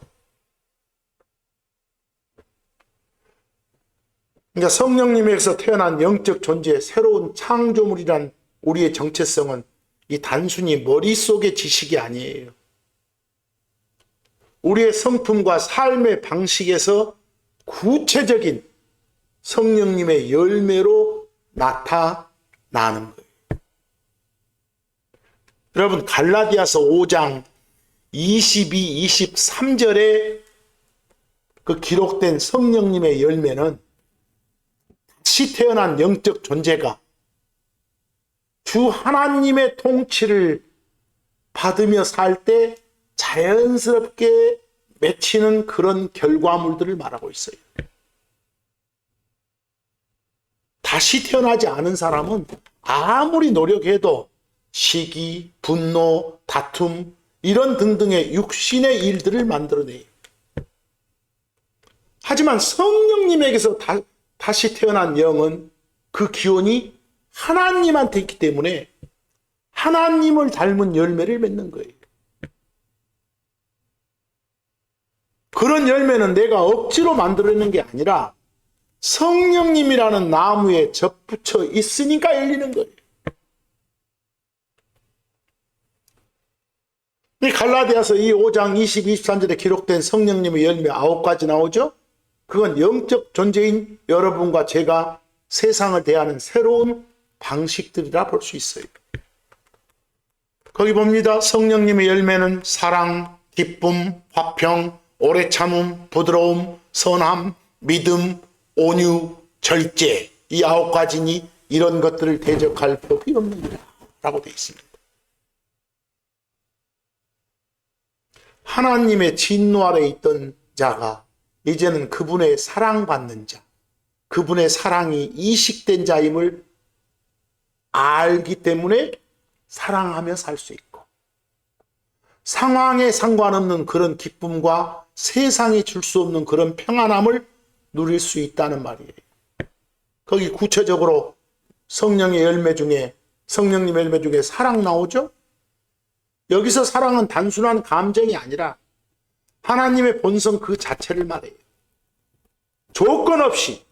그러니까 성령님에게서 태어난 영적 존재의 새로운 창조물이란 우리의 정체성은 이 단순히 머릿속의 지식이 아니에요. 우리의 성품과 삶의 방식에서 구체적인 성령님의 열매로 나타나는 거예요. 여러분, 갈라디아서 5장 22, 23절에 그 기록된 성령님의 열매는 다시 태어난 영적 존재가 주 하나님의 통치를 받으며 살 때 자연스럽게 맺히는 그런 결과물들을 말하고 있어요. 다시 태어나지 않은 사람은 아무리 노력해도 시기, 분노, 다툼 이런 등등의 육신의 일들을 만들어내요. 하지만 성령님에게서 다시 태어난 영은 그 기원이 하나님한테 있기 때문에 하나님을 닮은 열매를 맺는 거예요. 그런 열매는 내가 억지로 만들어내는 게 아니라 성령님이라는 나무에 접붙여 있으니까 열리는 거예요. 이 갈라디아서 이 5장 20, 23절에 기록된 성령님의 열매 9가지 나오죠? 그건 영적 존재인 여러분과 제가 세상을 대하는 새로운 방식들이라 볼 수 있어요. 거기 봅니다. 성령님의 열매는 사랑, 기쁨, 화평, 오래 참음, 부드러움, 선함, 믿음, 온유, 절제, 이 9가지니 이런 것들을 대적할 법이 없느니라 라고 되어 있습니다. 하나님의 진노 아래 있던 자가 이제는 그분의 사랑받는 자, 그분의 사랑이 이식된 자임을 알기 때문에 사랑하며 살 수 있고, 상황에 상관없는 그런 기쁨과 세상이 줄 수 없는 그런 평안함을 누릴 수 있다는 말이에요. 거기 구체적으로 성령의 열매 중에, 성령님의 열매 중에 사랑 나오죠? 여기서 사랑은 단순한 감정이 아니라 하나님의 본성 그 자체를 말해요. 조건 없이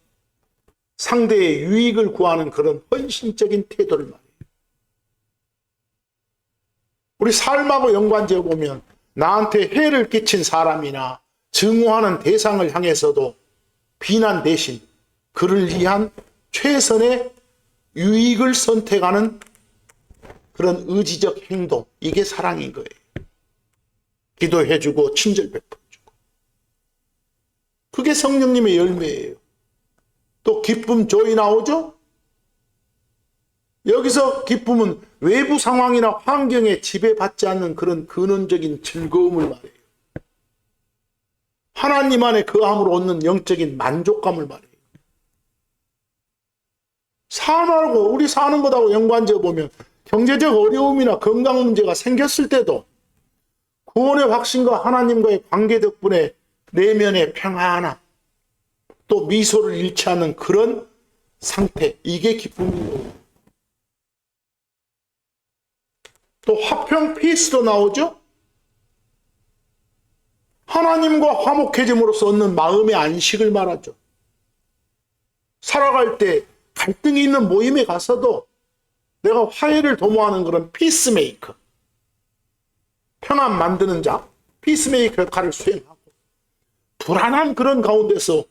상대의 유익을 구하는 그런 헌신적인 태도를 말해요. 우리 삶하고 연관지어 보면 나한테 해를 끼친 사람이나 증오하는 대상을 향해서도 비난 대신 그를 위한 최선의 유익을 선택하는 그런 의지적 행동, 이게 사랑인 거예요. 기도해주고 친절 베풀어주고. 그게 성령님의 열매예요. 또 기쁨, 조이 나오죠? 여기서 기쁨은 외부 상황이나 환경에 지배받지 않는 그런 근원적인 즐거움을 말해요. 하나님 안에 거함으로 얻는 영적인 만족감을 말해요. 삶하고 우리 사는 것하고 연관지어 보면 경제적 어려움이나 건강 문제가 생겼을 때도 구원의 확신과 하나님과의 관계 덕분에 내면의 평안함, 또 미소를 잃지 않는 그런 상태, 이게 기쁨이에요. 또 화평, 피스도 나오죠? 하나님과 화목해짐으로써 얻는 마음의 안식을 말하죠. 살아갈 때 갈등이 있는 모임에 가서도 내가 화해를 도모하는 그런 피스메이커, 평안 만드는 자, 피스메이커 역할을 수행하고, 불안한 그런 가운데서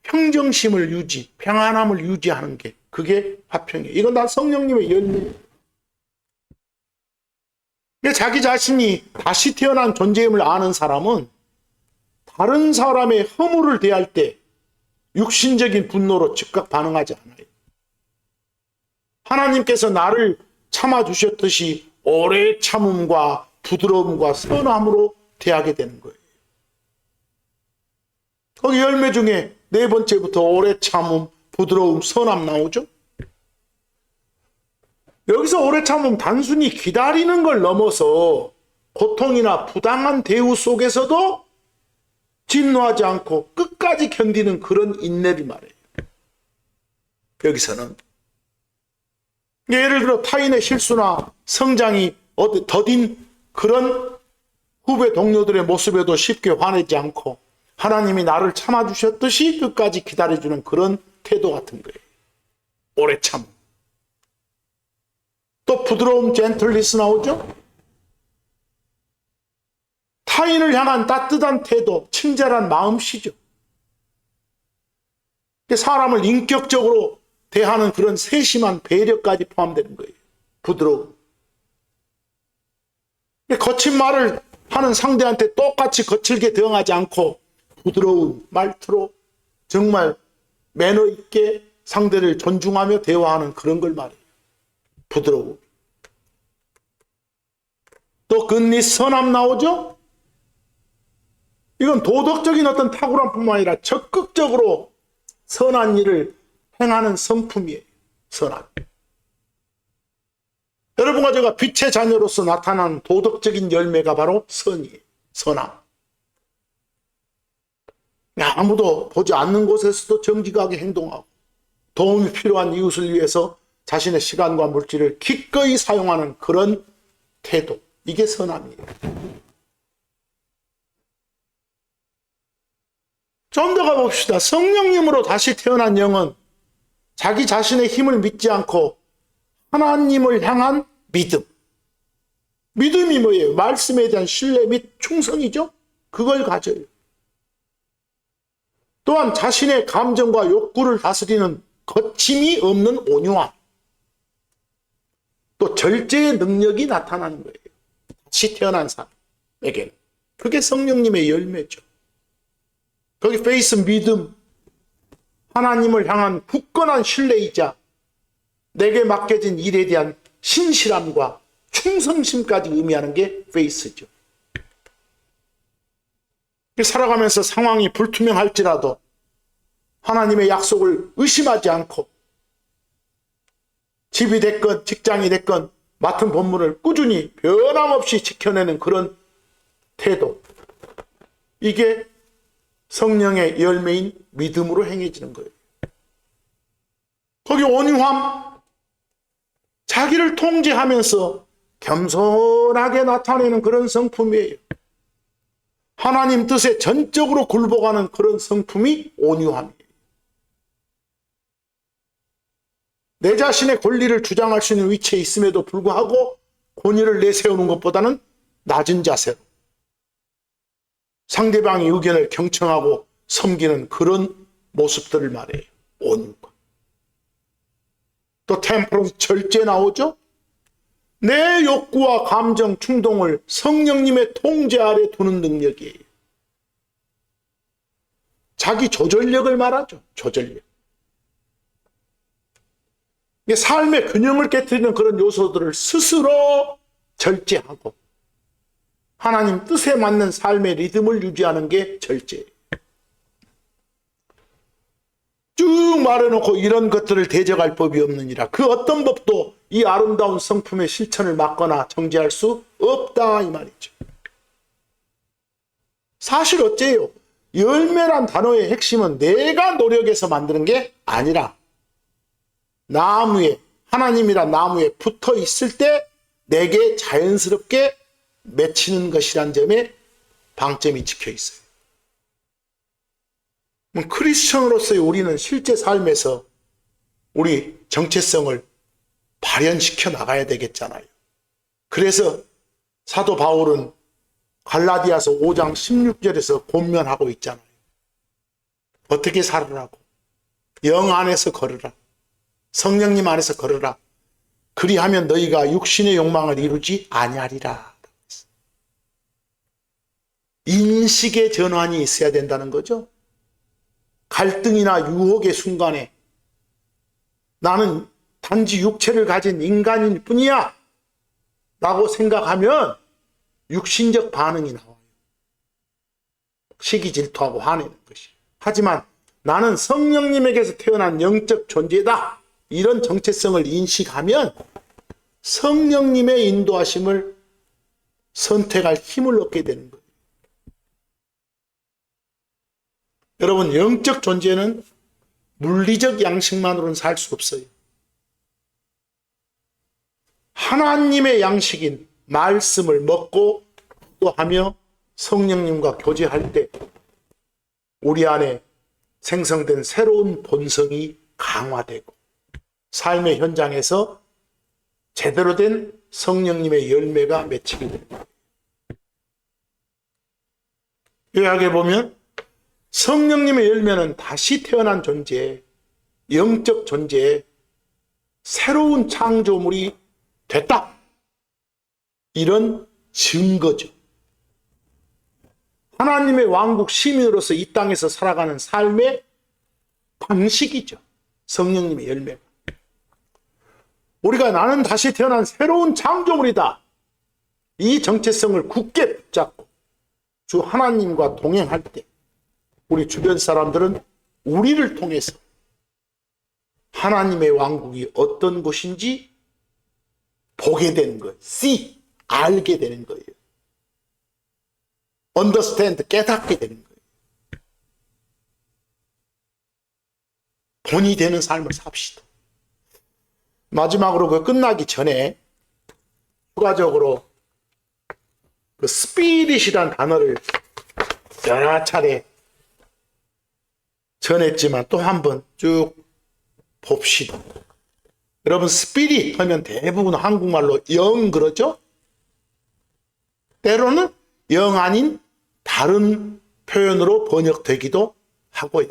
평정심을 유지, 평안함을 유지하는 게 그게 화평이에요. 이건 다 성령님의 열매예요. 자기 자신이 다시 태어난 존재임을 아는 사람은 다른 사람의 허물을 대할 때 육신적인 분노로 즉각 반응하지 않아요. 하나님께서 나를 참아주셨듯이 오래 참음과 부드러움과 선함으로 대하게 되는 거예요. 거기 열매 중에 4번째부터 오래 참음, 부드러움, 선함 나오죠? 여기서 오래 참음 단순히 기다리는 걸 넘어서 고통이나 부당한 대우 속에서도 진노하지 않고 끝까지 견디는 그런 인내를 말해요. 여기서는 예를 들어 타인의 실수나 성장이 더딘 그런 후배 동료들의 모습에도 쉽게 화내지 않고 하나님이 나를 참아주셨듯이 끝까지 기다려주는 그런 태도 같은 거예요. 오래 참. 또 부드러움, 젠틀리스 나오죠? 타인을 향한 따뜻한 태도, 친절한 마음씨죠. 사람을 인격적으로 대하는 그런 세심한 배려까지 포함되는 거예요. 부드러움. 거친 말을 하는 상대한테 똑같이 거칠게 대응하지 않고 부드러운 말투로 정말 매너 있게 상대를 존중하며 대화하는 그런 걸 말해요. 부드러움. 또 굿니스, 선함 나오죠? 이건 도덕적인 어떤 탁월함뿐만 아니라 적극적으로 선한 일을 행하는 성품이에요. 선함. 여러분과 제가 빛의 자녀로서 나타나는 도덕적인 열매가 바로 선이에요. 선함. 아무도 보지 않는 곳에서도 정직하게 행동하고 도움이 필요한 이웃을 위해서 자신의 시간과 물질을 기꺼이 사용하는 그런 태도. 이게 선함이에요. 좀 더 가봅시다. 성령님으로 다시 태어난 영은 자기 자신의 힘을 믿지 않고 하나님을 향한 믿음. 믿음이 뭐예요? 말씀에 대한 신뢰 및 충성이죠? 그걸 가져요. 또한 자신의 감정과 욕구를 다스리는 거침이 없는 온유함. 또 절제의 능력이 나타나는 거예요. 다시 태어난 사람에게는. 그게 성령님의 열매죠. 거기 페이스, 믿음, 하나님을 향한 굳건한 신뢰이자 내게 맡겨진 일에 대한 신실함과 충성심까지 의미하는 게 페이스죠. 살아가면서 상황이 불투명할지라도 하나님의 약속을 의심하지 않고 집이 됐건 직장이 됐건 맡은 본분을 꾸준히 변함없이 지켜내는 그런 태도. 이게 성령의 열매인 믿음으로 행해지는 거예요. 거기 온유함, 자기를 통제하면서 겸손하게 나타내는 그런 성품이에요. 하나님 뜻에 전적으로 굴복하는 그런 성품이 온유함이에요. 내 자신의 권리를 주장할 수 있는 위치에 있음에도 불구하고 권위를 내세우는 것보다는 낮은 자세로 상대방의 의견을 경청하고 섬기는 그런 모습들을 말해요. 온유가. 또 템퍼런스, 절제 나오죠? 내 욕구와 감정, 충동을 성령님의 통제 아래 두는 능력이에요. 자기 조절력을 말하죠. 조절력. 삶의 균형을 깨트리는 그런 요소들을 스스로 절제하고 하나님 뜻에 맞는 삶의 리듬을 유지하는 게 절제예요. 쭉 말해놓고 이런 것들을 대적할 법이 없느니라. 그 어떤 법도 이 아름다운 성품의 실천을 막거나 정지할 수 없다 이 말이죠. 사실 어째요? 열매란 단어의 핵심은 내가 노력해서 만드는 게 아니라 나무에, 하나님이란 나무에 붙어 있을 때 내게 자연스럽게 맺히는 것이란 점에 방점이 찍혀 있어요. 크리스천으로서의 우리는 실제 삶에서 우리 정체성을 발현시켜 나가야 되겠잖아요. 그래서 사도 바울은 갈라디아서 5장 16절에서 권면하고 있잖아요. 어떻게 살으라고? 영 안에서 걸으라. 성령님 안에서 걸으라. 그리하면 너희가 육신의 욕망을 이루지 아니하리라. 인식의 전환이 있어야 된다는 거죠. 갈등이나 유혹의 순간에 나는 단지 육체를 가진 인간일 뿐이야 라고 생각하면 육신적 반응이 나와요. 시기 질투하고 화내는 것이. 하지만 나는 성령님에게서 태어난 영적 존재다. 이런 정체성을 인식하면 성령님의 인도하심을 선택할 힘을 얻게 되는 거예요. 여러분, 영적 존재는 물리적 양식만으로는 살 수 없어요. 하나님의 양식인 말씀을 먹고 또 하며 성령님과 교제할 때 우리 안에 생성된 새로운 본성이 강화되고 삶의 현장에서 제대로 된 성령님의 열매가 맺히게 됩니다. 요약해 보면 성령님의 열매는 다시 태어난 존재, 영적 존재의 새로운 창조물이 됐다. 이런 증거죠. 하나님의 왕국 시민으로서 이 땅에서 살아가는 삶의 방식이죠. 성령님의 열매가. 우리가 나는 다시 태어난 새로운 창조물이다. 이 정체성을 굳게 붙잡고 주 하나님과 동행할 때 우리 주변 사람들은 우리를 통해서 하나님의 왕국이 어떤 것인지 보게 되는 거예요. see, 알게 되는 거예요. understand, 깨닫게 되는 거예요. 본이 되는 삶을 삽시다. 마지막으로 그 끝나기 전에 추가적으로 그 스피릿이란 단어를 여러 차례 전했지만 또 한번 쭉 봅시다. 여러분, 스피릿 하면 대부분 한국말로 영 그러죠? 때로는 영 아닌 다른 표현으로 번역되기도 하고요.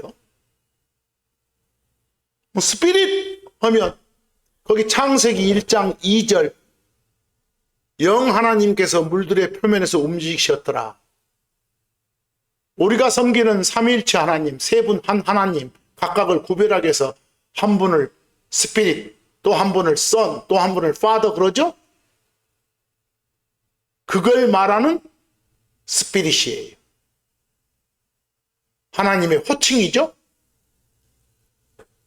스피릿 하면 거기 창세기 1장 2절 영 하나님께서 물들의 표면에서 움직이셨더라. 우리가 섬기는 삼위일체 하나님, 세 분 한 하나님 각각을 구별하기 위해서 한 분을 스피릿, 또 한 분을 선, 또 한 분을 파더 그러죠? 그걸 말하는 스피릿이에요. 하나님의 호칭이죠.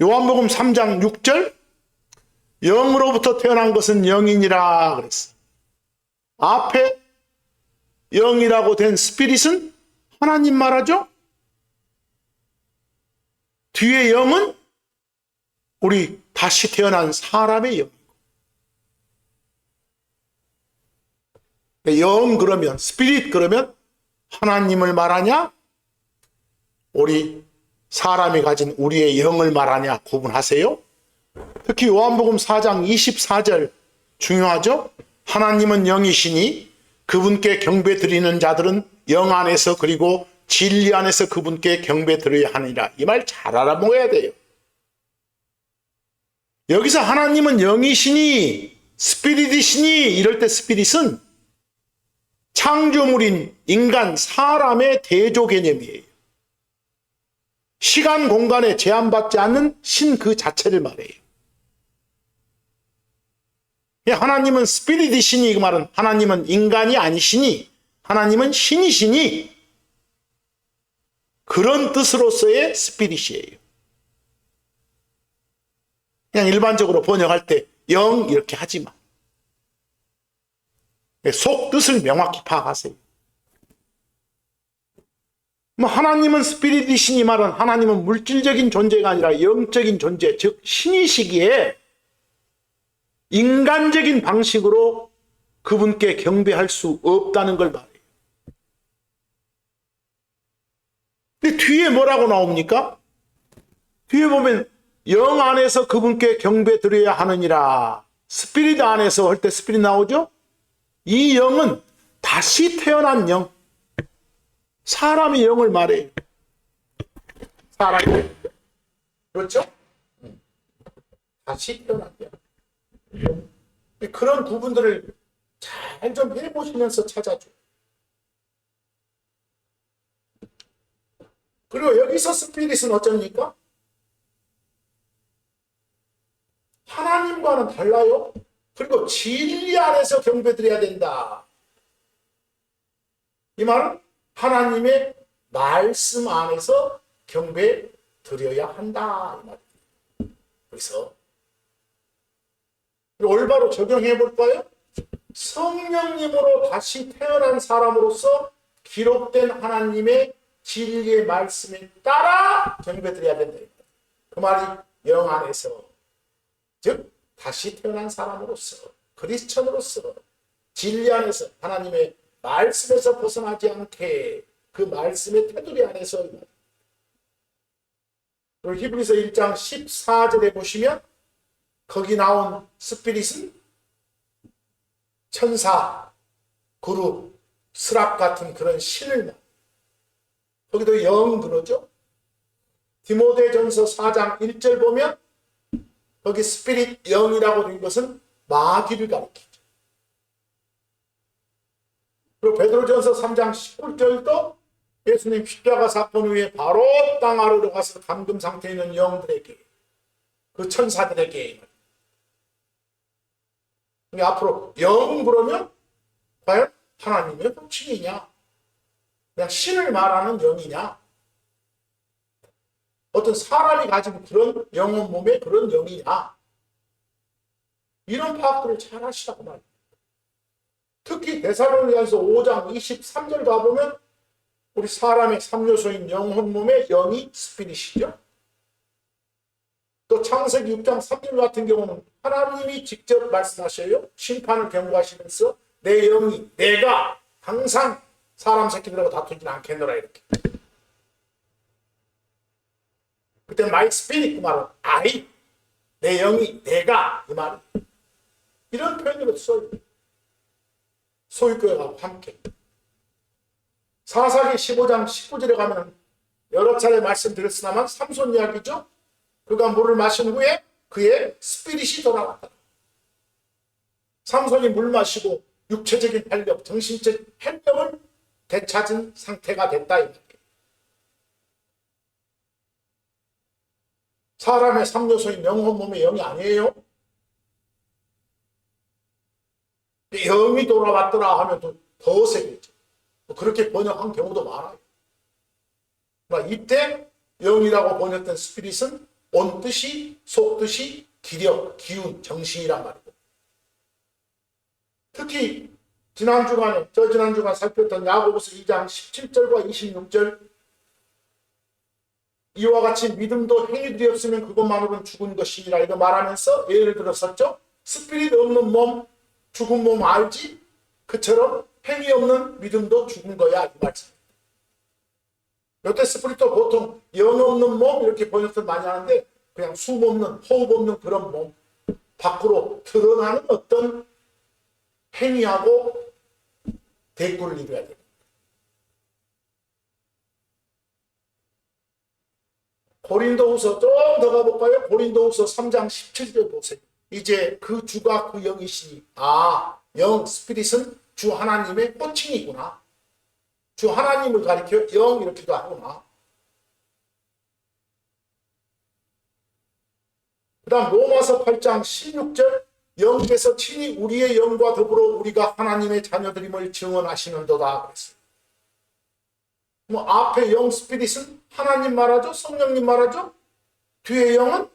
요한복음 3장 6절 영으로부터 태어난 것은 영이니라 그랬어. 앞에 영이라고 된 스피릿은 하나님 말하죠. 뒤에 영은 우리 다시 태어난 사람의 영이고. 영 그러면 스피릿 그러면 하나님을 말하냐? 우리 사람이 가진 우리의 영을 말하냐? 구분하세요. 특히 요한복음 4장 24절 중요하죠. 하나님은 영이시니 그분께 경배 드리는 자들은 영 안에서 그리고 진리 안에서 그분께 경배 드려야 하느니라. 이 말 잘 알아먹어야 돼요. 여기서 하나님은 영이시니 스피릿이시니 이럴 때 스피릿은 창조물인 인간 사람의 대조 개념이에요. 시간 공간에 제한받지 않는 신 그 자체를 말해요. 하나님은 스피릿이시니 그 말은 하나님은 인간이 아니시니 하나님은 신이시니 그런 뜻으로서의 스피릿이에요. 그냥 일반적으로 번역할 때 영 이렇게 하지 마. 속 뜻을 명확히 파악하세요. 하나님은 스피릿이시니 말은 하나님은 물질적인 존재가 아니라 영적인 존재, 즉 신이시기에 인간적인 방식으로 그분께 경배할 수 없다는 걸 말해요. 근데 뒤에 뭐라고 나옵니까? 뒤에 보면 영 안에서 그분께 경배 드려야 하느니라. 스피릿 안에서 할 때 스피릿 나오죠? 이 영은 다시 태어난 영. 사람의 영을 말해요. 사람의 영. 그렇죠? 다시 태어난 영. 그런 부분들을 잘 좀 해보시면서 찾아줘. 그리고 여기서 스피릿은 어쩝니까? 하나님과는 달라요. 그리고 진리 안에서 경배드려야 된다. 이 말은 하나님의 말씀 안에서 경배드려야 한다. 이 말이에요. 그래서 올바로 적용해 볼까요? 성령님으로 다시 태어난 사람으로서 기록된 하나님의 진리의 말씀에 따라 경배드려야 된다. 그 말이 영 안에서, 즉 다시 태어난 사람으로서, 크리스천으로서 진리 안에서 하나님의 말씀에서 벗어나지 않게 그 말씀의 테두리 안에서. 그리고 히브리서 1장 14절에 보시면 거기 나온 스피릿은 천사, 그룹, 스랍 같은 그런 신을 말. 거기도 영 그러죠. 디모데전서 4장 1절 보면 거기 스피릿 영이라고 된 것은 마귀를 가리키죠. 그리고 베드로전서 3장 19절도 예수님 십자가 사건 후에 바로 땅 아래로 가서 감금 상태에 있는 영들에게, 그 천사들에게. 앞으로 영 그러면 과연 하나님의 호칭이냐, 그냥 신을 말하는 영이냐, 어떤 사람이 가진 그런 영혼 몸의 그런 영이냐, 이런 파악들을 잘 하시라고 말입니다. 특히 데살로니가서 5장 23절 가보면 우리 사람의 3요소인 영혼 몸의 영이 스피릿이죠. 또 창세기 6장 3절 같은 경우는 하나님이 직접 말씀하셔요. 심판을 경고하시면서 내 영이, 내가 항상 사람 새끼들하고 다투지는 않겠노라, 이렇게. 그때 my spirit, 그 말은 I, 내 영이, 내가, 이 말이. 이런 표현으로 써요. 소유교회와 함께. 사사기 15장 19절에 가면 여러 차례 말씀드렸으나만 삼손 이야기죠. 그가 물을 마신 후에 그의 스피릿이 돌아왔다. 삼손이 물 마시고 육체적인 활력, 정신적 활력을 되찾은 상태가 됐다. 사람의 3요소인 영혼 몸의 영이 아니에요. 영이 돌아왔더라 하면 더 세겠죠. 그렇게 번역한 경우도 많아요. 이때 영이라고 번역된 스피릿은 온뜻이, 속뜻이, 기력, 기운, 정신이란 말이고, 특히 지난 주간 살폈던 야고보서 2장 17절과 26절, 이와 같이 믿음도 행위들이 없으면 그것만으로는 죽은 것이니라, 이거 말하면서 예를 들었었죠. 스피릿 없는 몸, 죽은 몸 알지? 그처럼 행위 없는 믿음도 죽은 거야, 이 말씀. 요때 스피릿도 보통 영 없는 몸 이렇게 번역들 많이 하는데 그냥 숨 없는, 호흡 없는 그런 몸, 밖으로 드러나는 어떤 행위하고 대꾸를 이뤄야 됩니다. 고린도후서 좀 더 가볼까요? 고린도후서 3장 17절 보세요. 이제 그 주가 그 영이시니, 영, 스피릿은 주 하나님의 호칭이구나. 주 하나님을 가리켜 영 이렇게도 하구나. 그 다음 로마서 8장 16절, 영께서 친히 우리의 영과 더불어 우리가 하나님의 자녀들임을 증언하시는도다 그랬어요. 앞에 영 스피릿은 하나님 말하죠? 성령님 말하죠? 뒤에 영은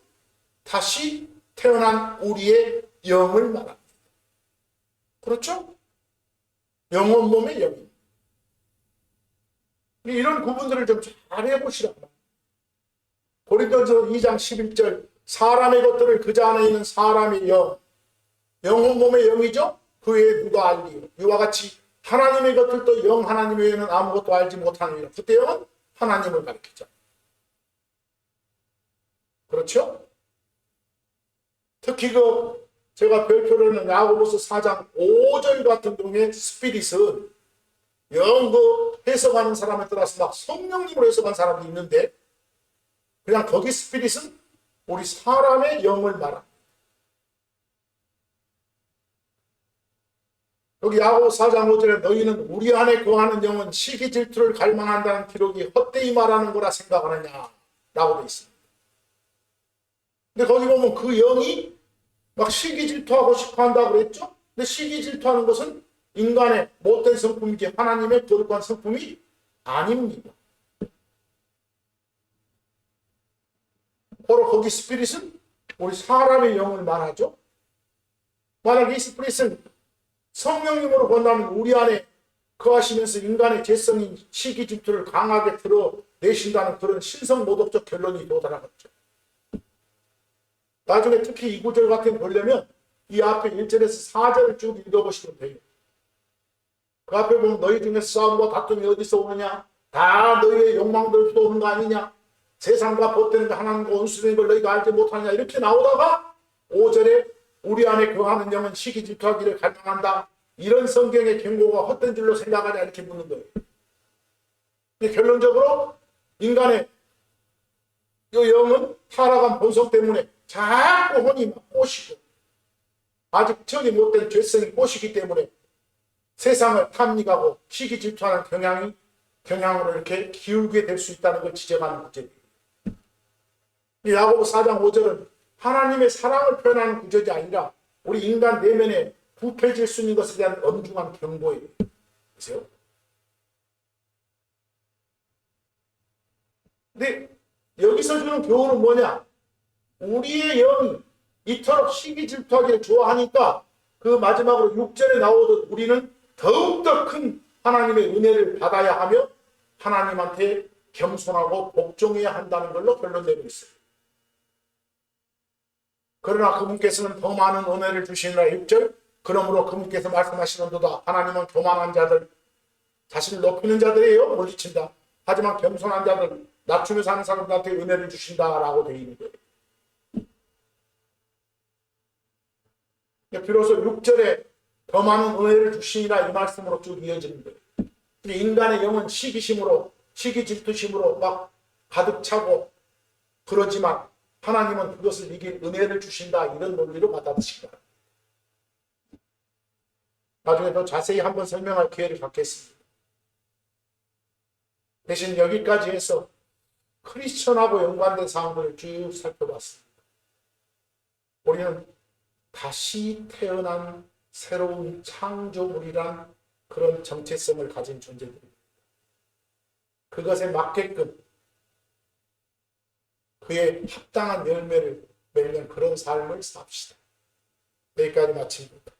다시 태어난 우리의 영을 말합니다. 그렇죠? 영혼 몸의 영입니다. 이런 구분들을 좀 잘 해보시라고. 고린도전서 2장 11절, 사람의 것들을 그자 안에 있는 사람의 영, 영혼 몸의 영이죠? 그 외에 누가 알리요? 이와 같이 하나님의 것들도 영 하나님 외에는 아무것도 알지 못하느니라. 그때 영은 하나님을 가리키죠. 그렇죠? 특히 제가 별표로는 야고보서 4장 5절 같은 경우에 스피릿은 영 해석하는 사람에 따라서 막 성령님으로 해석한 사람도 있는데, 그냥 거기 스피릿은 우리 사람의 영을 말합니다. 여기 야고보서 4장 5절에 너희는 우리 안에 거하는 영은 시기 질투를 갈망한다는 기록이 헛되이 말하는 거라 생각하느냐 라고 되어 있습니다. 근데 거기 보면 그 영이 막 시기 질투하고 싶어 한다고 그랬죠? 근데 시기 질투하는 것은 인간의 못된 성품이지 하나님의 거룩한 성품이 아닙니다. 바로 거기 스피릿은 우리 사람의 영을 말하죠. 만약 이 스피릿은 성령님으로 본다면 우리 안에 그하시면서 인간의 죄성인 시기 질투를 강하게 드러내신다는 그런 신성모독적 결론이 도달하겠죠. 나중에 특히 이 구절 같은 거 보려면 이 앞에 1절에서 4절을 쭉 읽어보시면 돼요. 그 앞에 보면 너희 중에 싸움과 다툼이 어디서 오느냐? 다 너희의 욕망들도 오는 거 아니냐? 세상과 벗되는 하나님과 원수된 걸 너희가 알지 못하느냐? 이렇게 나오다가 5절에 우리 안에 거하는 영은 시기 질투하기를 갈망한다. 이런 성경의 경고가 헛된 줄로 생각하냐 이렇게 묻는 거예요. 결론적으로 인간의 이 영은 타락한 본성 때문에 자꾸 혼이 꼬시고 아직 처리 못된 죄성이 꼬시기 때문에 세상을 탐닉하고 시기 질투하는 경향으로 이렇게 기울게 될 수 있다는 걸 지적하는 구절이에요. 야고보 4장 5절은 하나님의 사랑을 표현하는 구절이 아니라 우리 인간 내면에 부패질 수 있는 것에 대한 엄중한 경고예요. 보세요. 근데 여기서 주는 교훈은 뭐냐? 우리의 영이 이토록 시기 질투하기를 좋아하니까 그 마지막으로 6절에 나오듯 우리는 더욱더 큰 하나님의 은혜를 받아야 하며 하나님한테 겸손하고 복종해야 한다는 걸로 결론내고 있어요. 그러나 그분께서는 더 많은 은혜를 주시느라 6절 그러므로 그분께서 말씀하시는도다 하나님은 교만한 자들 자신을 높이는 자들이에요. 물리친다. 하지만 겸손한 자들 낮추며 사는 사람들한테 은혜를 주신다라고 되어 있는 거예요. 비로소 6절에 더 많은 은혜를 주시니라 이 말씀으로 쭉 이어지는 거예요. 인간의 영은 시기심으로 시기 질투심으로 막 가득 차고 그러지만 하나님은 그것을 이길 은혜를 주신다 이런 논리로 받아들이시기 바랍니다. 나중에 더 자세히 한번 설명할 기회를 갖겠습니다. 대신 여기까지 해서 크리스천하고 연관된 사항들을 쭉 살펴봤습니다. 우리는 다시 태어난 새로운 창조물이란 그런 정체성을 가진 존재들입니다. 그것에 맞게끔 그에 합당한 열매를 맺는 그런 삶을 삽시다. 여기까지 마칩니다.